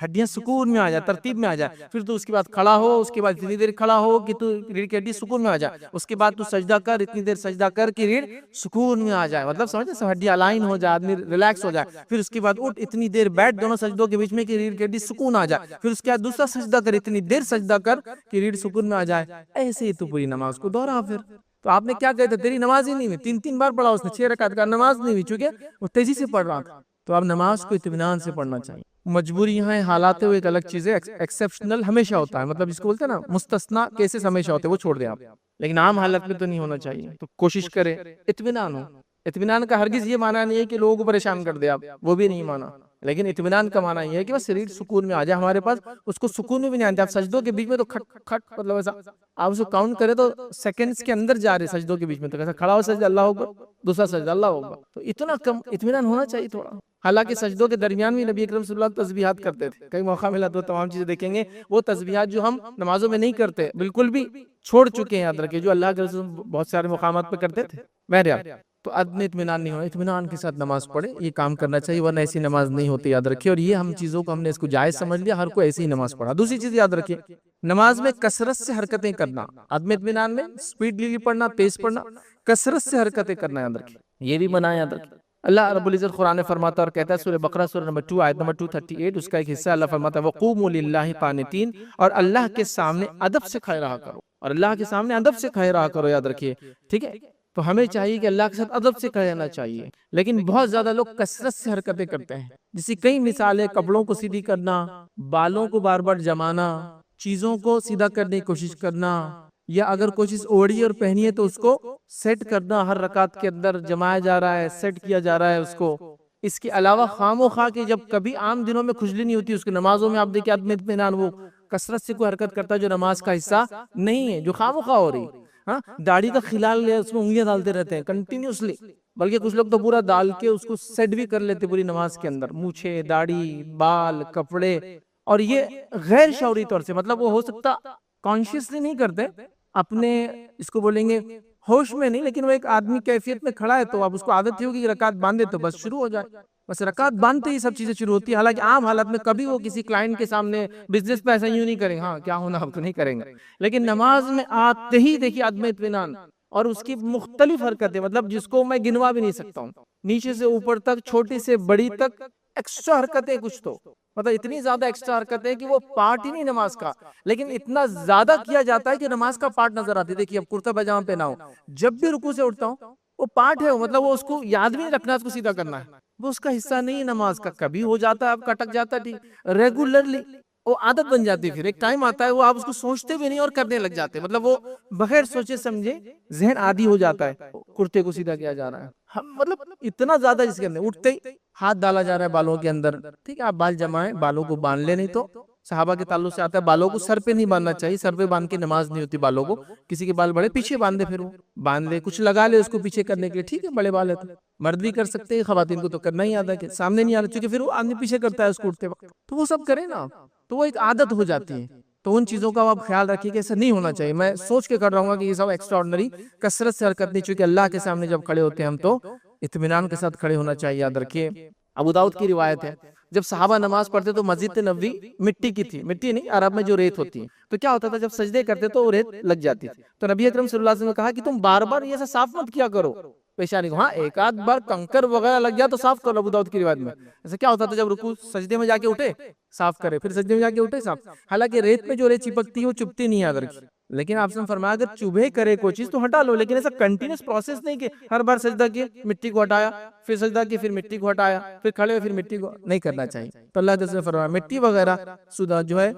ہڈیاں سکون میں آ جائے، ترتیب میں آ جائے. پھر تو اس کے بعد کھڑا ہو، اس کے بعد اتنی دیر کھڑا ہو کہ تو ریڑھ کی ہڈی سکون میں آ جائے. اس کے بعد تو سجدہ کر، اتنی دیر سجدہ کر کہ ریڑھ سکون میں آ جائے، مطلب سمجھتے ہیں ہڈی الائن ہو جائے، آدمی ریلیکس ہو جائے. پھر اس کے بعد اٹھ، اتنی دیر بیٹھ دونوں سجدوں کے بیچ میں کہ ریڑھ کی ہڈی سکون آ جائے. پھر اس کے بعد دوسرا سجدہ کر، اتنی دیر سجدہ کر کہ ریڑھ سکون میں آ جائے. ایسے ہی تو پوری نماز کو دوہرا. پھر تو آپ نے کیا کہتے تیری نماز ہی نہیں ہوئی. 3 بار پڑھا اس نے، 6 رکعت کا، نماز نہیں ہوئی چونکہ وہ تیزی سے پڑھ رہا تھا. تو اب نماز کو اطمینان سے پڑھنا چاہیے. مجبوریاں ہیں، حالات وہ ایک الگ چیز ہے. ایکسیپشنل ہمیشہ ہوتا ہے، مطلب جس کو بولتے ہیں نا مستثنا کیسز ہمیشہ ہوتے ہیں، وہ چھوڑ دیں آپ، لیکن عام حالت میں تو نہیں ہونا چاہیے. تو کوشش کرے اطمینان ہو. اطمینان کا ہرگز یہ معنی نہیں ہے کہ لوگوں کو پریشان کر دے آپ، وہ بھی نہیں مانا. لیکن اطمینان کا معنی یہ ہے کہ بس ریڑھ سکون میں آ جائے. ہمارے پاس اس کو سکون میں بھی نہیں آتا. آپ سجدوں کے بیچ میں تو کھٹ کھٹ، مطلب ایسا آپ اسے کاؤنٹ کرے تو سیکنڈز کے اندر جا رہے سجدوں کے بیچ میں. تو کیسا کھڑا ہو سجدہ اللہ اکبر، دوسرا سجدہ اللہ اکبر، تو اتنا کم اطمینان ہونا چاہیے تھوڑا. حالانکہ سجدوں کے درمیان بھی نبی اکرم صلی اللہ علیہ وسلم تسبیحات کرتے تھے. کئی موقع ملا تو تمام چیزیں دیکھیں گے. وہ تسبیحات جو ہم نمازوں میں نہیں کرتے، بالکل بھی چھوڑ چکے ہیں، یاد رکھیں، جو اللہ کے رسول بہت سارے مقامات پہ کرتے تھے. بہرحال تو عدم اطمینان نہیں ہونا، اطمینان کے ساتھ نماز پڑھے، یہ کام کرنا چاہیے، ورنہ ایسی نماز نہیں ہوتی، یاد رکھیے. اور یہ ہم چیزوں کو ہم نے اس کو جائز سمجھ لیا، ہر کوئی ایسی ہی نماز پڑھا. دوسری چیز یاد رکھیے، نماز میں کثرت سے حرکتیں کرنا. عدم اطمینان میں اسپیڈلی پڑھنا، تیز پڑھنا، کثرت سے حرکتیں کرنا، یاد رکھیے، یہ بھی منع ہے، یاد رکھیے. اللہ رب العزت قرآن میں فرماتا اور کہتا ہے، سورہ بقرہ سورہ نمبر 2 آیت نمبر 238، اس کا ایک حصہ اللہ فرماتا ہے وَقُومُوا لِلَّهِ قَانِتِينَ، اور اللہ کے سامنے ادب سے کھڑے رہا کرو، اور اللہ کے سامنے ادب سے کھڑے رہا کرو، یاد رکھیے. ٹھیک ہے، تو ہمیں چاہیے کہ اللہ کے ساتھ ادب سے کھڑے رہنا چاہیے. لیکن بہت زیادہ لوگ کثرت سے حرکتیں کرتے ہیں، جس کی کئی مثالیں: کپڑوں کو سیدھی کرنا، بالوں کو بار بار جمانا، چیزوں کو سیدھا کرنے کی کوشش کرنا، یا اگر کوئی چیز اوڑھی اور پہنی ہے تو اس کو سیٹ کرنا، ہر رکعت کے اندر جمایا جا رہا ہے، سیٹ کیا جا رہا ہے اس کو. اس کے علاوہ خام و خواہ کہ جب کبھی عام دنوں میں کھجلی نہیں ہوتی، اس کی نمازوں میں آپ دیکھیں عدم اطمینان، وہ کثرت سے کوئی حرکت کرتا ہے جو نماز کا حصہ نہیں ہے، جو خام و خواہ ہو رہی. ہاں، داڑھی کا خلال لے، اس میں انگلیاں ڈالتے رہتے ہیں کنٹینیوسلی، بلکہ کچھ لوگ تو پورا ڈال کے اس کو سیٹ بھی کر لیتے پوری نماز کے اندر، مونچھیں، داڑھی، بال، کپڑے. اور یہ غیر شعوری طور سے، مطلب وہ ہو سکتا کانشیسلی نہیں کرتے، اپنے اس کو بولیں گے ہوش میں نہیں، لیکن وہ ایک آدمی کیفیت میں کھڑا ہے تو اب اس کو عادت ہی ہوگی کہ رکعت باندھے تو بس شروع ہو جائے، بس رکعت باندھتے ہی سب چیزیں شروع ہوتی ہیں. حالانکہ عام حالت میں کبھی وہ کسی کلائنٹ کے سامنے بزنس پہ ایسا یوں نہیں کریں، ہاں کیا ہونا آپ کو نہیں کریں گے. لیکن نماز میں آتے ہی دیکھیے عدم اطمینان، اور اس کی مختلف حرکتیں، مطلب جس کو میں گنوا بھی نہیں سکتا ہوں، نیچے سے اوپر تک، چھوٹی سے بڑی تک، ایکسٹرا حرکتیں کچھ تو مطلب اتنی زیادہ ایکسٹرا حرکتیں کہ وہ پارٹ ہی نہیں نماز کا، لیکن اتنا زیادہ کیا جاتا ہے کہ نماز کا پارٹ نظر آتی ہے۔ دیکھیے اب کرتا پاجامہ پہنا ہوں، جب بھی رکوع سے اٹھتا ہوں وہ پارٹ ہے، مطلب وہ اس کو یاد بھی نہیں رکھنا، اس کو سیدھا کرنا ہے، وہ اس کا حصہ نہیں ہے نماز کا، کبھی ہو جاتا ہے اب کٹک جاتا ہے، ٹھیک ریگولرلی وہ عادت بن جاتی ہے، پھر ایک ٹائم آتا ہے وہ آپ اس کو سوچتے بھی نہیں اور کرنے لگ جاتے، مطلب وہ بغیر سوچے سمجھے ذہن عادی ہو جاتا ہے، کرتے کو سیدھا کیا جا رہا ہے، ہم مطلب اتنا زیادہ جس کے اندر اٹھتے ہی ہاتھ ڈالا جا رہا ہے بالوں کے اندر، ٹھیک ہے آپ بال جمائیں، بالوں کو باندھ لے، نہیں تو صحابہ کے تعلق سے آتا ہے بالوں کو سر پہ نہیں باندھنا چاہیے، سر پہ باندھ کے نماز نہیں ہوتی بالوں کو، کسی کے بال بڑے پیچھے باندھ دے، پھر وہ باندھ لے، کچھ لگا لے اس کو پیچھے کرنے کے لیے، ٹھیک ہے بڑے بال ہے تو مرد بھی کر سکتے ہیں، خواتین کو تو کرنا ہی آتا ہے کہ سامنے نہیں آ رہا، کیونکہ پھر وہ آدمی پیچھے کرتا ہے اس کو اٹھتے وقت، تو وہ سب کرے نا، تو وہ ایک عادت ہو جاتی ہے، تو ان چیزوں کا آپ خیال رکھیے کہ ایسا نہیں ہونا چاہیے۔ میں سوچ کے کر رہا ہوں کہ یہ سب ایکسٹرا آرڈنری کثرت سے حرکت نہیں، چونکہ اللہ کے سامنے جب کھڑے ہوتے ہیں ہم تو اطمینان کے ساتھ کھڑے ہونا چاہیے، یاد رکھیے۔ ابو داؤد کی روایت ہے، جب صحابہ نماز پڑھتے تو مسجد نبوی مٹی کی تھی، مٹی نہیں عرب میں جو ریت ہوتی ہے، تو کیا ہوتا تھا جب سجدے کرتے تو وہ ریت لگ جاتی تھی، تو نبی اکرم صلی اللہ علیہ وسلم نے کہا کہ تم بار بار یہ ایسا صاف مت کیا کرو پیشانی کو، ہاں ایک آدھ بار کنکر وغیرہ لگ گیا تو صاف کرو، ابو داؤد کی روایت میں ایسا کیا ہوتا تھا جب رکوع سجدے میں جا کے اٹھے صاف کرے، پھر سجدے میں جا کے اٹھے صاف، حالانکہ ریت میں جو ریت چپکتی ہے وہ چپتی نہیں یاد رکھی، لیکن آپ سے فرمایا اگر چبھے کرے کوئی چیز تو ہٹا لو، لیکن ایسا کنٹینیوس پروسیس نہیں کہ ہر بار سجدہ کیے مٹی کو ہٹایا، پھر سجدہ کیے پھر مٹی کو ہٹایا، پھر کھڑے ہوئے پھر مٹی کو نہیں کرنا چاہیے۔ تو اللہ تعالیٰ نے فرمایا مٹی وغیرہ جو ہے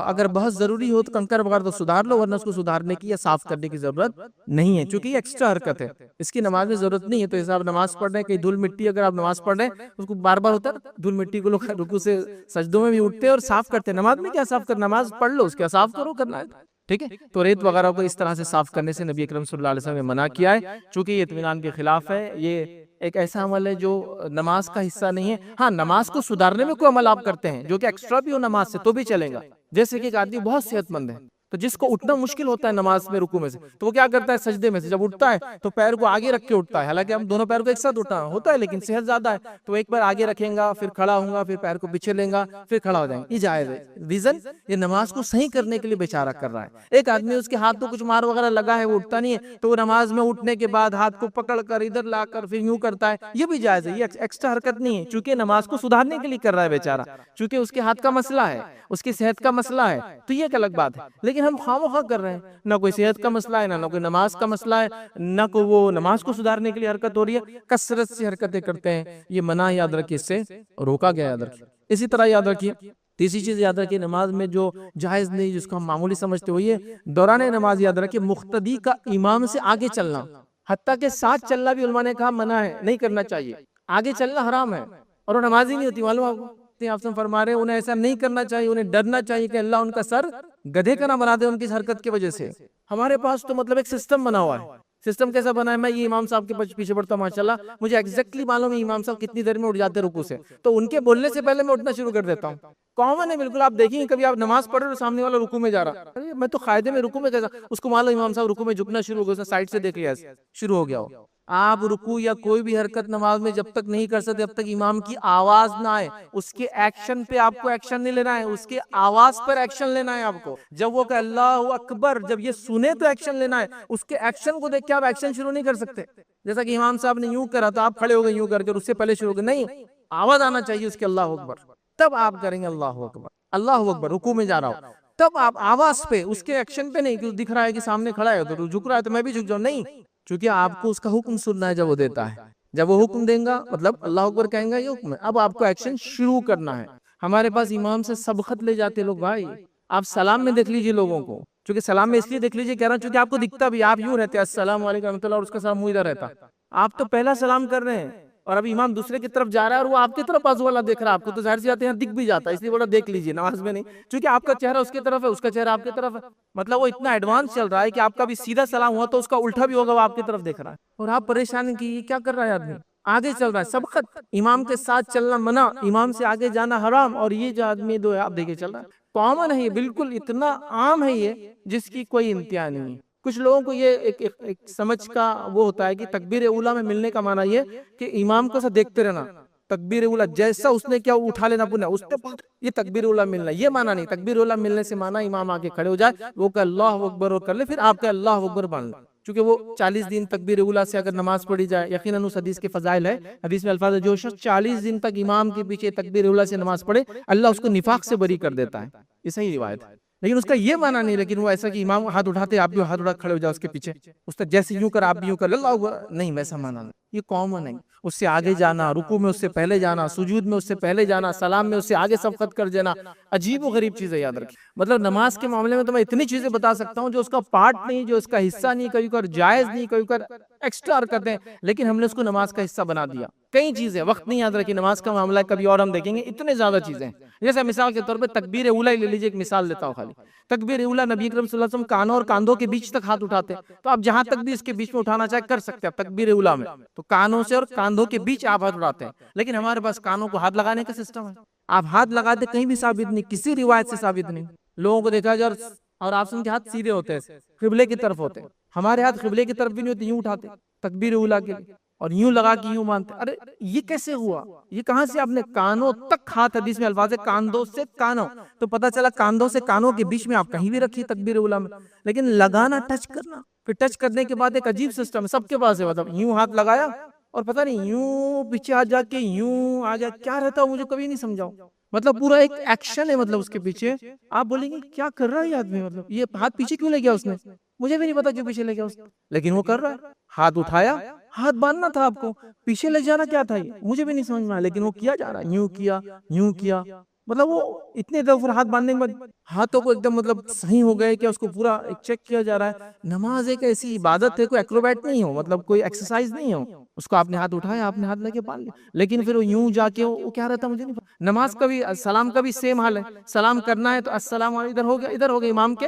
اگر بہت ضروری ہو تو کنکر وغیرہ تو سدھار لو، ورنہ اس کو سدھارنے کی یا صاف کرنے کی ضرورت نہیں ہے، چونکہ یہ ایکسٹرا حرکت ہے، اس کی نماز میں ضرورت نہیں ہے۔ تو آپ نماز پڑھ رہے ہیں، کہیں دھول مٹی اگر آپ نماز پڑھ رہے ہیں اس کو بار بار ہوتا ہے دھول مٹی کو، لوگ رکوع سے سجدوں میں بھی اٹھتے ہیں اور صاف کرتے ہیں، نماز میں کیا صاف کرنا، نماز پڑھ لو اس کا صاف کرو کرنا ہے، ٹھیک ہے۔ تو ریت وغیرہ کو اس طرح سے صاف کرنے سے نبی اکرم صلی اللہ علیہ وسلم نے منع کیا ہے، چونکہ یہ اطمینان کے خلاف ہے، یہ ایک ایسا عمل ہے جو نماز کا حصہ نہیں ہے۔ ہاں نماز کو سدھارنے میں کوئی عمل آپ کرتے ہیں جو کہ ایکسٹرا بھی ہو نماز سے تو بھی چلے گا، جیسے کہ ایک آدمی بہت صحت مند ہے تو جس کو اٹھنا مشکل ہوتا ہے نماز میں رکوع میں سے، تو وہ کیا کرتا ہے سجدے میں سے جب اٹھتا ہے تو پیر کو آگے رکھ کے اٹھتا ہے، حالانکہ ہم دونوں پیر کو ایک ساتھ اٹھا ہوتا ہے لیکن صحت زیادہ ہے تو ایک بار آگے رکھیں گا، پھر کھڑا ہوں گا، پھر پیر کو پیچھے لیں گا، پھر کھڑا ہو جائیں گے، یہ جائز ہے۔ ریزن یہ نماز کو صحیح کرنے کے لیے بیچارہ کر رہا ہے۔ ایک آدمی اس کے ہاتھ کو کچھ مار وغیرہ لگا ہے وہ اٹھتا نہیں ہے تو وہ نماز میں اٹھنے کے بعد ہاتھ کو پکڑ کر ادھر لا کر پھر یوں کرتا ہے، یہ بھی جائز ہے، یہ ایکسٹرا حرکت نہیں ہے، چونکہ نماز کو سدھارنے کے لیے کر رہا ہے بیچارہ، چونکہ اس کے ہاتھ کا مسئلہ ہے، اس کی صحت کا مسئلہ ہے، تو یہ ایک الگ بات ہے، لیکن ہم خواہ کر رہے ہیں، نہ کوئی صحت کا مسئلہ ہے، نہ کوئی نماز کا مسئلہ ہے، نہ کوئی وہ نماز کو سدھارنے کے لیے حرکت ہو رہی ہے، کثرت سے حرکتیں کرتے ہیں، یہ منع یاد رکھیے، اس سے روکا گیا یاد رکھیے۔ اسی طرح یاد رکھیے تیسری چیز یاد رکھیے نماز میں جو جائز نہیں جس کو ہم معمولی سمجھتے ہوئے دوران نماز یاد رکھیے مقتدی کا امام سے آگے چلنا، حتیٰ کہ ساتھ چلنا بھی علماء نے کہا منع ہے، نہیں کرنا چاہیے، آگے چلنا حرام ہے، اور وہ نماز ہی نہیں ہوتی، معلوم آپ کو آپ سے فرما رہے ہیں انہیں ایسا نہیں کرنا چاہیے، انہیں ڈرنا چاہیے کہ اللہ ان کا سر گدھے کا نہ بنا دے ان کی اس حرکت کی وجہ سے۔ ہمارے پاس تو مطلب ایک سسٹم بنا ہوا ہے، سسٹم کیسا بنا ہے، میں یہ امام صاحب کے پیچھے پڑتا ہوں ماشاءاللہ، مجھے ایگزیکٹلی معلوم ہے امام صاحب کتنی دیر میں اٹھ جاتے رکوع سے، تو ان کے بولنے سے پہلے میں اٹھنا شروع کر دیتا ہوں، کامن ہے بالکل، آپ دیکھیں گے کبھی آپ نماز پڑھ رہے ہو سامنے والا رکوع میں جا رہا، میں تو قاعدے میں رکوع میں کیسا، اس کو معلوم امام صاحب رکوع میں جھکنا شروع ہو گیا، سائڈ سے دیکھ لیا شروع ہو گیا ہو۔ آپ رکوع یا کوئی بھی حرکت نماز میں جب تک نہیں کر سکتے جب تک امام کی آواز نہ آئے، اس کے ایکشن پہ آپ کو ایکشن نہیں لینا ہے، اس کے آواز پر ایکشن لینا ہے آپ کو، جب وہ کہ اللہ اکبر جب یہ سنے تو ایکشن لینا ہے، اس کے ایکشن کو دیکھ کے آپ ایکشن شروع نہیں کر سکتے، جیسا کہ امام صاحب نے یوں کرا تو آپ کھڑے ہو گئے یوں کر کے، اس سے پہلے شروع ہو گئے، نہیں، آواز آنا چاہیے اس کے اللہ اکبر، تب آپ کریں گے اللہ اکبر، اللہ اکبر رکوع میں جا رہا ہو، تب آپ آواز پہ، اس کے ایکشن پہ نہیں، کہ دکھ رہا ہے کہ سامنے کھڑا ہے تو جھک رہا ہے تو میں بھی جھک جاؤں، نہیں، چونکہ آپ کو اس کا حکم سننا ہے جب وہ دیتا ہے، جب وہ حکم دیں گا مطلب اللہ اکبر کہیں گا یہ حکم ہے، اب آپ کو ایکشن شروع کرنا ہے۔ ہمارے پاس امام سے سبقت لے جاتے لوگ، بھائی آپ سلام میں دیکھ لیجئے لوگوں کو، چونکہ سلام میں اس لیے دیکھ لیجئے کہہ رہا ہوں چونکہ آپ کو دکھتا بھی، آپ یوں رہتے ہیں السلام علیکم ورحمۃ اللہ اور اس کا سلام منہ ادھر رہتا، آپ تو پہلا سلام کر رہے ہیں اور ابھی امام دوسرے کی طرف جا رہا ہے اور وہ آپ کی طرف بازو والا دیکھ رہا ہے، آپ کو تو ظاہر سی بات ہے دکھ بھی جاتا ہے، اس لیے بولا دیکھ لیجئے نماز میں نہیں، چونکہ آپ کا چہرہ اس کی طرف ہے، اس کا چہرہ آپ کی طرف ہے، مطلب وہ اتنا ایڈوانس چل رہا ہے کہ آپ کا بھی سیدھا سلام ہوا تو اس کا الٹا بھی ہوگا، وہ آپ کی طرف دیکھ رہا ہے، اور آپ پریشان کی یہ کیا کر رہا ہے آدمی، آگے چل رہا ہے، سبقت، امام کے ساتھ چلنا منع، امام سے آگے جانا حرام، اور یہ جو آدمی دو ہے آپ دیکھیں چل رہا ہے، کامن ہے یہ، بالکل اتنا عام ہے یہ جس کی کوئی انتہا نہیں ہے۔ کچھ لوگوں کو یہ ایک سمجھ کا وہ ہوتا ہے کہ تکبیر اولیٰ میں ملنے کا معنی یہ کہ امام کو دیکھتے رہنا، تکبیر اولیٰ جیسا اس نے کیا اٹھا لینا پونا اس کے بعد یہ تکبیر اولیٰ ملنا، یہ معنی نہیں، تکبیر اولیٰ ملنے سے معنی امام آگے کھڑے ہو جائے، وہ کہ اللہ اکبر اور کر لے، پھر آپ کا اللہ اکبر مان لیں، چونکہ وہ 40 دن تکبیر اولیٰ سے اگر نماز پڑھی جائے، یقیناً اس حدیث کے فضائل ہے، حدیث میں الفاظ ہے جو شخص 40 دن تک امام کے پیچھے تکبیر اولیٰ سے نماز پڑھے اللہ اس کو نفاق سے بری کر دیتا ہے، یہ صحیح روایت ہے۔ لیکن اس کا یہ معنی نہیں، لیکن وہ ایسا کہ امام ہاتھ اٹھاتے آپ بھی ہاتھ اٹھا کھڑے ہو جاؤ اس کے پیچھے، اس طرح جیسے یوں کر آپ بھی یوں کر، اللہ اکبر، نہیں ویسا معنی نہیں، یہ کامن ہے۔ اس سے آگے جانا، رکوع میں اس سے پہلے جانا، سجود میں اس سے پہلے جانا، سلام میں اس سے آگے سبقت کر دینا، عجیب و غریب چیزیں یاد رکھیں۔ مطلب نماز کے معاملے میں تو میں اتنی چیزیں بتا سکتا ہوں جو اس کا پارٹ نہیں، جو اس کا حصہ نہیں، کبھی کبھار جائز نہیں، کبھی کبھار ایکسٹرا کرتے ہیں، لیکن ہم نے اس کو نماز کا حصہ بنا دیا۔ کئی چیزیں وقت نہیں یاد رکھی، نماز کا معاملہ کبھی اور ہم دیکھیں گے، اتنے زیادہ چیزیں ہیں۔ جیسے مثال کے طور پہ تکبیر اولیٰ لے لیجیے، ایک مثال دیتا ہوں خالی۔ تکبیر اولیٰ نبی اکرم صلی اللہ علیہ وسلم کانوں اور کاندھوں کے بیچ تک ہاتھ اٹھاتے، تو آپ جہاں تک بھی اس کے بیچ میں اٹھانا چاہے کر سکتے ہیں تکبیر اولیٰ میں، تو کانوں سے اور کاندھوں کے بیچ آپ ہاتھ اٹھاتے ہیں، لیکن ہمارے پاس کانوں کو ہاتھ لگانے کا سسٹم ہے، آپ ہاتھ لگاتے کہیں بھی ثابت نہیں، کسی روایت سے ثابت نہیں۔ لوگوں کو دیکھا جائے اور آپ کے ہاتھ سیدھے ہوتے ہیں، قبلے کی طرف ہوتے ہیں، ہمارے ہاتھ قبلے کی طرف بھی نہیں ہوتے، یوں اٹھاتے تکبیر اولیٰ کے لیے اور یوں لگا کے یوں مانتے۔ ارے یہ کیسے ہوا؟ یہ کہاں سے آپ نے کانوں تک ہاتھ، حدیث میں الفاظ ہے کاندھوں سے کانوں، تو پتہ چلا کاندھوں سے کانوں کے بیچ میں آپ کہیں بھی رکھیے تکبیر اولیٰ میں، لیکن لگانا ٹچ کرنا، پھر ٹچ کرنے کے بعد ایک عجیب سسٹم ہے سب کے پاس ہے، مطلب یوں ہاتھ لگایا اور پتہ نہیں یوں پیچھے آ جا کے یوں آ جا، کیا رہتا ہے مجھے کبھی نہیں سمجھاؤ، مطلب پورا ایک ایکشن ہے، مطلب اس کے پیچھے آپ بولیں گے کیا کر رہا ہے یہ آدمی، مطلب یہ ہاتھ پیچھے کیوں لے گیا اس نے، مجھے بھی نہیں پتا کیوں پیچھے لے گیا اس نے، لیکن وہ کر رہا ہے۔ ہاتھ اٹھایا، ہاتھ باندھنا تھا آپ کو، پیچھے لے جانا کیا تھا، یہ مجھے بھی نہیں سمجھ میں آیا، لیکن وہ کیا جا رہا ہے، یوں کیا یوں کیا، مطلب وہ اتنے دفعہ ہاتھ باندھنے کے بعد ہاتھوں کو ایک دم مطلب صحیح ہو گئے کہ اس کو پورا ایک چیک کیا جا رہا ہے۔ نماز ایک ایسی عبادت ہے، کوئی ایکروبیٹ نہیں ہو، مطلب کوئی ایکسرسائز نہیں ہو، اس کو آپ نے ہاتھ اٹھایا، آپ نے ہاتھ لے کے باندھ لیا، لیکن پھر وہ یوں جا کے وہ کیا رہتا مجھے نہیں پتا۔ نماز کا بھی، سلام کا بھی سیم حال ہے، سلام کرنا ہے تو السلام علیکم ادھر ہو گیا امام کے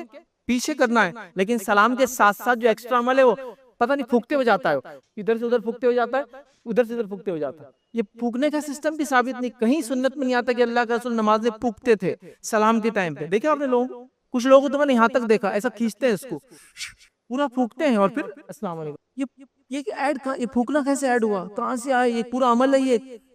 پیچھے کرنا ہے، لیکن سلام کے ساتھ ساتھ جو ایکسٹرا عمل ہے وہ پتہ نہیں پھونکتے ہوئے جاتا ہے، ادھر سے ادھر پھونکتے ہوئے جاتا ہے، ادھر سے ادھر پھونکتے ہوئے جاتا ہے۔ یہ پھونکنے کا سسٹم بھی ثابت نہیں، کہیں سنت میں نہیں آتا کہ اللہ کے رسول نماز میں پھونکتے تھے سلام کے ٹائم پہ۔ دیکھا آپ نے لوگوں، کچھ لوگوں کو تو میں نے یہاں تک دیکھا ایسا کھینچتے ہیں اس کو، پورا پھونکتے ہیں اور پھر السلام علیکم۔ یہ ایڈ کا، یہ پھونکنا کیسے ایڈ ہوا، کہاں سے آیا، یہ پورا عمل ہے،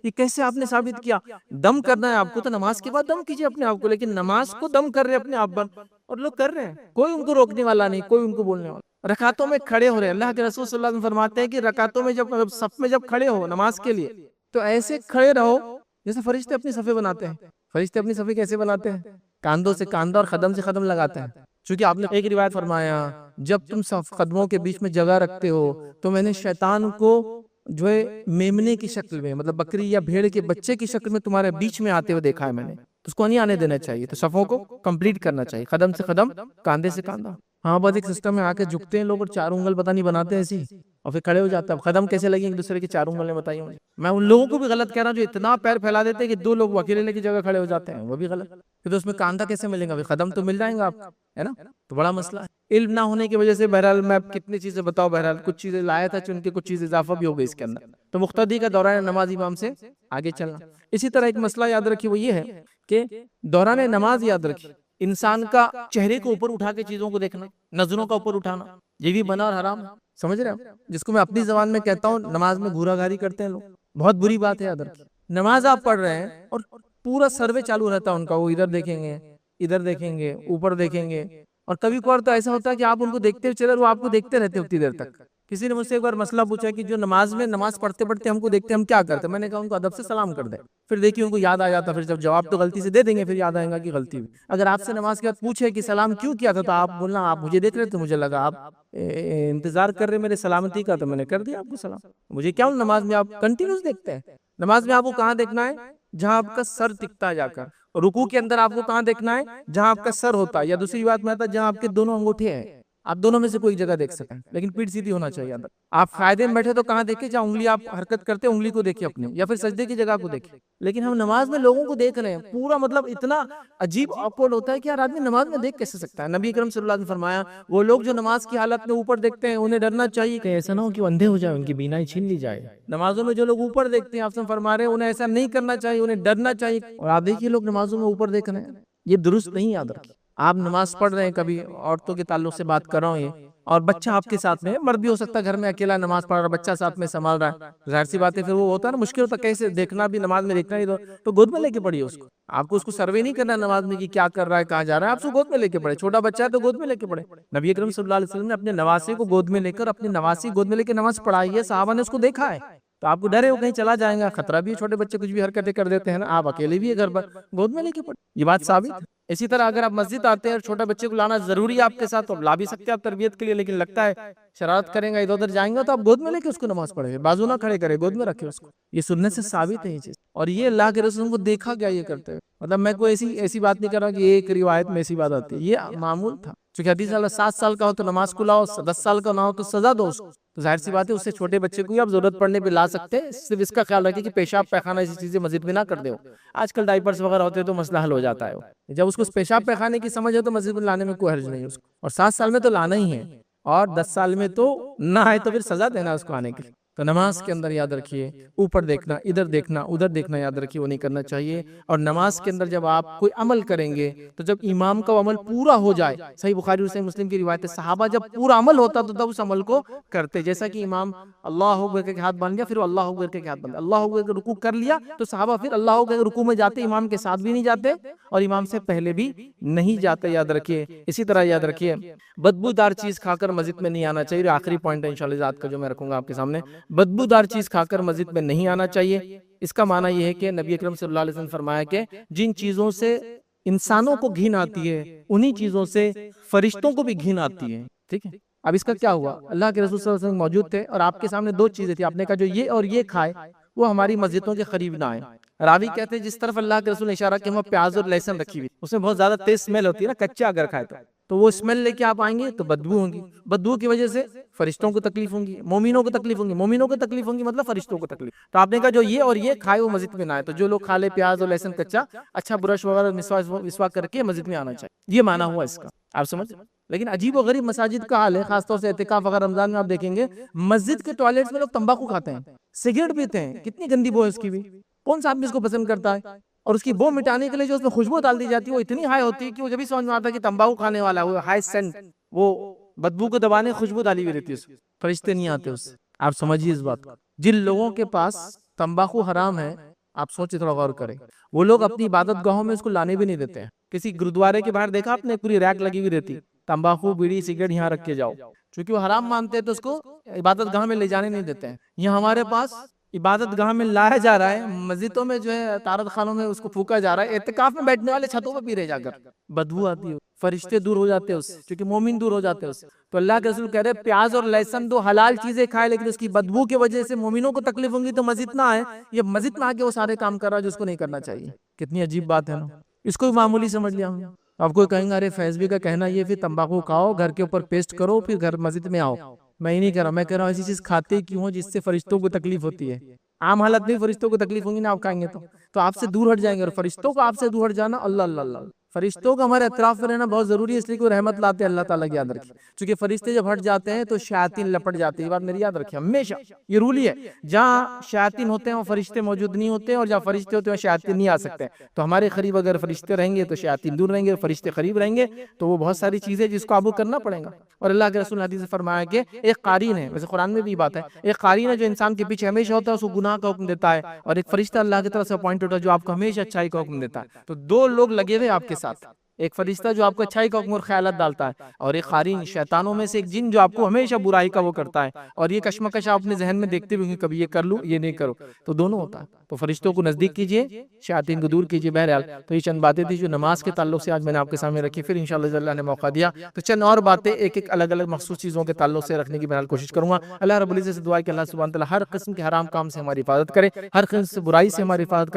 یہ کیسے آپ نے ثابت کیا؟ دم کرنا ہے آپ کو تو نماز کے بعد دم کیجئے اپنے آپ کو، لیکن نماز کو دم کر رہے اپنے آپ پر، اور لوگ کر رہے ہیں، کوئی ان کو روکنے والا نہیں، کوئی ان کو بولنے والا۔ رکعتوں میں کھڑے ہو رہے ہیں، اللہ کے رسول صلی اللہ علیہ وسلم فرماتے ہیں کہ رکعتوں میں جب صف میں جب کھڑے ہو نماز کے لیے تو ایسے کھڑے رہو جیسے فرشتے اپنی صفیں بناتے ہیں۔ فرشتے اپنی صفیں کیسے بناتے ہیں؟ کاندھوں سے کاندھا اور قدم سے قدم لگاتے ہیں، چونکہ آپ نے ایک روایت فرمایا جب تم قدموں کے بیچ میں جگہ رکھتے ہو تو میں نے شیطان کو جو ہے میمنے کی شکل میں، مطلب بکری یا بھیڑ کے بچے کی شکل میں تمہارے بیچ میں آتے ہوئے دیکھا ہے میں نے، تو اس کو نہیں آنے دینا چاہیے، تو صفوں کو کمپلیٹ کرنا چاہیے، قدم سے قدم، کاندھے سے کاندھا۔ ہاں بس ایک سسٹم میں آ کے جھکتے ہیں لوگ اور چار انگل پتہ نہیں بناتے ایسی، اور پھر کھڑے ہو جاتا ہے۔ قدم کیسے لگیں ایک دوسرے کی چار انگلیں بتائیے مجھے۔ میں ان لوگوں کو بھی غلط کہہ رہا ہوں جو اتنا پیر پھیلا دیتے ہیں کہ دو لوگ اکیلے کی جگہ کھڑے ہو جاتے ہیں، وہ بھی غلط۔ پھر تو اس میں کاندھا کیسے ملے گا، قدم تو مل جائیں گا آپ، ہے نا، تو بڑا مسئلہ ہے۔ علم نہ ہونے کی وجہ سے بہرحال میں کتنی چیزیں بتاؤں، بہرحال کچھ چیزیں لایا تھا چن کے، کچھ چیزیں اضافہ بھی ہو گئی اس کے اندر، تو مقتدی کا دوران نماز امام سے آگے چلنا۔ اسی طرح ایک مسئلہ یاد رکھیے، وہ یہ ہے کہ دوران نماز یاد رکھیے انسان کا چہرے کو اوپر اٹھا کے چیزوں کو دیکھنا، نظروں کا اوپر اٹھانا، یہ بھی بنا اور حرام ہے، سمجھ رہے ہیں؟ جس کو میں اپنی زبان میں کہتا ہوں نماز میں گھورا گھاری کرتے ہیں لوگ، بہت بری بات ہے۔ یاد رکھیے نماز آپ پڑھ رہے ہیں اور پورا سروے چالو رہتا ہے ان کا، وہ ادھر دیکھیں گے، ادھر دیکھیں گے، اوپر دیکھیں گے، اور کبھی کبھار تو ایسا ہوتا ہے کہ آپ ان کو دیکھتے ہوئے چلے، وہ آپ کو دیکھتے رہتے اتنی دیر تک۔ کسی نے مجھ سے ایک بار مسئلہ پوچھا کہ جو نماز میں نماز پڑھتے پڑھتے ہم کو دیکھتے ہم کیا کرتے، میں نے کہا ان کو ادب سے سلام کر دیں، پھر دیکھیے ان کو یاد آ جاتا، پھر جب جواب تو غلطی سے دے دیں گے پھر یاد آئے گا کہ غلطی ہوئی۔ اگر آپ سے نماز کے بعد پوچھے کہ سلام کیوں کیا تھا تو آپ بولنا آپ مجھے دیکھ رہے تھے، مجھے لگا آپ انتظار کر رہے میرے سلامتی کا، تو میں نے کر دیا آپ کو سلام۔ مجھے کیا نماز میں آپ کنٹینیوس دیکھتے ہیں؟ نماز میں آپ کو کہاں دیکھنا ہے؟ جہاں آپ کا سر ٹکتا ہے جا کر۔ رکوع کے اندر آپ کو کہاں دیکھنا ہے؟ جہاں آپ کا سر ہوتا ہے، یا دوسری بات میں آتا ہے جہاں آپ کے دونوں انگوٹھے ہیں، آپ دونوں میں سے کوئی جگہ دیکھ سکیں، لیکن پیٹھ سیدھی ہونا چاہیے اندر۔ آپ قاعدے میں بیٹھے تو کہاں دیکھیں؟ جہاں انگلی آپ حرکت کرتے انگلی کو دیکھیں اپنے، یا پھر سجدے کی جگہ کو دیکھیں۔ لیکن ہم نماز میں لوگوں کو دیکھ رہے ہیں، پورا مطلب اتنا عجیب آکورڈ ہوتا ہے کہ یار آدمی نماز میں دیکھ کیسے سکتا ہے؟ نبی اکرم صلی اللہ علیہ وسلم فرمایا وہ لوگ جو نماز کی حالت میں اوپر دیکھتے ہیں انہیں ڈرنا چاہیے کہ ایسا نہ ہو کہ وہ اندھے ہو جائے، ان کی بینائی چھین لی جائے۔ نمازوں میں جو لوگ اوپر دیکھتے ہیں آپ سے فرما رہے ہیں انہیں ایسا نہیں کرنا چاہیے، انہیں ڈرنا چاہیے۔ اور آپ دیکھیے لوگ نمازوں میں اوپر دیکھ رہے ہیں، یہ درست نہیں۔ یاد رکھیے آپ نماز پڑھ رہے ہیں، کبھی عورتوں کے تعلق سے بات کر رہا ہوں، یہ اور بچہ آپ کے ساتھ میں ہے، مرد بھی ہو سکتا ہے گھر میں اکیلا نماز پڑھ رہا ہے، بچہ ساتھ میں سنبھال رہا ہے، ظاہر سی بات ہے پھر وہ ہوتا ہے نا مشکل ہوتا ہے کیسے دیکھنا بھی نماز میں دیکھنا ہی تو گود میں لے کے پڑھیے اس کو. آپ کو اس کو سروے نہیں کرنا نماز میں کہ کیا کر رہا ہے کہاں جا رہا ہے، آپ اس کو گود میں لے کے پڑھے. چھوٹا بچہ ہے تو گود میں لے کے پڑھے. نبی اکرم صلی اللہ علیہ وسلم نے اپنے نواسے کو گود میں لے کر اپنے نواسی گود میں لے کے نماز پڑھائی ہے، صحابہ نے اس کو دیکھا ہے. تو آپ کو ڈر ہے وہ کہیں چلا جائے گا، خطرہ بھی ہے، چھوٹے بچے کچھ بھی حرکتیں کر دیتے ہیں نا، آپ اکیلے بھی ہے گھر پر، گود میں لے کے پڑھے. یہ بات ثابت ہے. اسی طرح اگر آپ مسجد آتے ہیں اور چھوٹے بچے کو لانا ضروری ہے آپ کے ساتھ تو لا بھی سکتے ہیں آپ تربیت کے لیے، لیکن لگتا ہے شرارت کریں گا ادھر ادھر جائیں گا تو آپ گود میں لے کے اس کو نماز پڑھیں گے، بازو نہ کھڑے کرے، گود میں رکھے اس کو. یہ سنت سے ثابت ہے یہ چیز، اور یہ اللہ کے رسول کو دیکھا گیا یہ کرتے ہوئے. مطلب میں کوئی ایسی بات نہیں کر رہا کہ ایک روایت میں ایسی بات آتی ہے، یہ معمول تھا. چونکہ حدیث 7 سال کا ہو تو نماز کو لاؤ، 10 سال کا نہ ہو تو سزا دو اس کو. تو ظاہر سی بات ہے اس سے چھوٹے بچے کو ہی آپ ضرورت پڑنے پہ لا سکتے ہیں، صرف اس کا خیال رکھیں کہ پیشاب پیخانہ ایسی چیزیں مسجد میں نہ کر دے. آج کل ڈائپرز وغیرہ ہوتے ہیں تو مسئلہ حل ہو جاتا ہے. جب اس کو پیشاب پیخانے کی سمجھ ہے تو مسجد میں لانے میں کوئی حرج نہیں ہے اس کو. اور 7 سال میں تو لانا ہی ہے، اور 10 سال میں تو نہ آئے تو پھر سزا دینا اس کو آنے کے لیے. تو نماز کے اندر یاد رکھیے اوپر دیکھنا، ادھر دیکھنا، ادھر دیکھنا یاد رکھیے وہ نہیں کرنا چاہیے. اور نماز کے اندر جب آپ کوئی عمل کریں گے تو جب امام کا عمل پورا ہو جائے، صحیح بخاری اور صحیح مسلم کی روایت ہے صحابہ جب پورا عمل ہوتا تو تب اس عمل کو کرتے. جیسا کہ امام اللہ اکبر کے ہاتھ باندھ گیا، پھر وہ اللہ اکبر کے ہاتھ باندھ اللہ اکبر کے رکوع کر لیا تو صحابہ پھر اللہ اکبر کے رکوع میں جاتے، امام کے ساتھ بھی نہیں جاتے اور امام سے پہلے بھی نہیں جاتے. یاد رکھیے. اسی طرح یاد رکھیے بدبودار چیز کھا کر مسجد میں نہیں آنا چاہیے. آخری پوائنٹ ہے انشاءاللہ ذات کا جو میں رکھوں گا آپ کے سامنے، بدبودار چیز کھا کر مسجد میں نہیں آنا چاہیے. اس کا معنی یہ ہے کہ نبی اکرم صلی اللہ علیہ وسلم فرمایا کہ جن چیزوں سے انسانوں کو گھن آتی ہے انہی چیزوں سے فرشتوں کو بھی گھن آتی ہے. ٹھیک ہے. اب اس کا کیا ہوا، اللہ کے رسول صلی اللہ علیہ وسلم موجود تھے اور آپ کے سامنے 2 چیزیں تھی، آپ نے کہا جو یہ اور یہ کھائے وہ ہماری مسجدوں کے قریب نہ آئے. راوی کہتے ہیں جس طرف اللہ کے رسول نے اشارہ کیا وہاں پیاز اور لہسن رکھی ہوئی، اس میں بہت زیادہ تیز اسمیل ہوتی ہے نا کچا اگر کھائے تو وہ اسمیل لے کے آپ آئیں گے تو بدبو ہوں گی، بدبو کی وجہ سے فرشتوں کو تکلیف ہوں گی، مومنوں کو تکلیف ہوں گی، مومنوں کو تکلیف ہوں گی مطلب فرشتوں کو تکلیف. تو آپ نے کہا جو یہ اور یہ کھائے وہ مسجد میں نہ آئے. تو جو لوگ کھا لے پیاز اور لہسن کچا، اچھا برش وغیرہ مسواک کر کے مسجد میں آنا چاہیے. یہ معنی ہوا اس کا، آپ سمجھ. لیکن عجیب و غریب مساجد کا حال ہے، خاص طور سے اعتکاف وغیرہ رمضان میں آپ دیکھیں گے مسجد کے ٹوائلٹس میں لوگ تمباکو کھاتے ہیں، سگریٹ پیتے ہیں. کتنی گندی بو ہے اس کی بھی، کون سا آدمی اس کو پسند کرتا ہے. اور اس کی بو مٹانے کے لیے جو اس میں خوشبو ڈال دی جاتی ہے وہ اتنی ہائی ہوتی ہے کہ وہ جب بھی سمجھ میں آتا ہے کہ تمباکو کھانے والا ہے، وہ ہائی سینٹ، وہ بدبو کو دبانے خوشبو ڈالی ہوئی رہتی ہے اس میں، فرشتے نہیں آتے اس سے. آپ سمجھیے اس بات کو. جن لوگوں کے پاس تمباکو حرام ہے آپ سوچیں تھوڑا غور کریں، وہ لوگ اپنی عبادت گاہوں میں اس کو لانے بھی نہیں دیتے ہیں. کسی گرودوارے کے باہر دیکھا آپ نے پوری ریک لگی ہوئی رہتی، تمباکو بیڑی سگریٹ یہاں رکھ کے جاؤ، چونکہ وہ حرام مانتے ہیں تو اس کو عبادت گاہ میں لے جانے نہیں دیتے ہیں. یہاں ہمارے پاس عبادت گاہ میں لایا جا رہا ہے، مسجدوں میں جو ہے تارت خانوں میں اس کو پھونکا جا رہا ہے، اعتکاف میں بیٹھنے والے چھتوں پہ پی رہے جا کر، بدبو آتی ہے، فرشتے دور ہو جاتے ہیں اس سے، کیونکہ مومن دور ہو جاتے ہیں اس سے. تو اللہ کے رسول کہہ رہے پیاز اور لہسن 2 حلال چیزیں کھائے لیکن اس کی بدبو کی وجہ سے مومنوں کو تکلیف ہوں گی تو مسجد نہ آئے. یہ مسجد میں آ کے وہ سارے کام کر رہا ہے جو اس کو نہیں کرنا چاہیے. کتنی عجیب بات ہے نا. اس کو معمولی سمجھ لیا ہم. آپ کو کہیں گے ارے فیض بھی کا کہنا یہ پھر تمباکو کھاؤ گھر کے اوپر پیسٹ کرو پھر گھر مسجد میں آؤ. میں ہی نہیں کہہ رہا، میں کہہ رہا ہوں ایسی چیز کھاتے کیوں ہو جس سے فرشتوں کو تکلیف ہوتی ہے. عام حالت میں فرشتوں کو تکلیف ہوں گی نا آپ کھائیں گے تو آپ سے دور ہٹ جائیں گے. اور فرشتوں کو آپ سے دور ہٹ جانا، اللہ اللہ اللہ، فرشتوں کا ہمارے اطراف میں رہنا بہت ضروری ہے، اس لیے کہ وہ رحمت لاتے ہیں اللہ تعالیٰ کی. یاد رکھیے چونکہ فرشتے جب ہٹ جاتے ہیں تو شیاطین لپٹ جاتے ہیں. یہ بات میری یاد رکھیے ہمیشہ، یہ رول ہی ہے. جہاں شیاطین ہوتے ہیں وہ فرشتے موجود نہیں ہوتے، اور جہاں فرشتے ہوتے ہیں شیاطین نہیں آ سکتے. تو ہمارے قریب اگر فرشتے رہیں گے تو شیاطین دور رہیں گے، فرشتے قریب رہیں گے تو وہ بہت ساری چیزیں جس کو قابو کرنا پڑے گا. اور اللہ کے رسول نے حدیث میں فرمایا کہ ایک قارین ہے، ویسے قرآن میں بھی بات ہے، ایک قارین ہے جو انسان کے پیچھے ہمیشہ ہوتا ہے، اس کو گناہ کا حکم دیتا ہے، اور ایک فرشتہ اللہ کی طرف سے اپوائنٹ ہوتا ہے جو آپ کو ہمیشہ اچھائی کا حکم دیتا ہے. تو 2 لوگ لگے ہوئے آپ کے ساتھ، ایک فرشتہ جو آپ کو اچھائی کا حکم اور خیالات ڈالتا ہے، اور ایک قارین شیطانوں میں سے ایک جن جو آپ کو ہمیشہ برائی کا وہ کرتا ہے، اور یہ کشمکش آپ اپنے ذہن میں دیکھتے بھی ہوں کبھی یہ کر لوں یہ نہیں کرو. تو دونوں ہوتا ہے. تو فرشتوں کو نزدیک کیجئے، شیاطین کو دور کیجئے. بہرحال تو یہ چند باتیں تھی جو نماز کے تعلق سے آج میں نے آپ کے سامنے رکھی. پھر انشاءاللہ اللہ نے موقع دیا تو چند اور باتیں ایک ایک الگ الگ مخصوص چیزوں کے تعلق سے رکھنے کی بہرحال کوشش کروں گا. اللہ رب العزت سے دعا ہے کہ اللہ سبحانہ وتعالی ہر قسم کے حرام کام سے ہماری حفاظت کرے، ہر قسم سے برائی سے ہماری حفاظت کرے.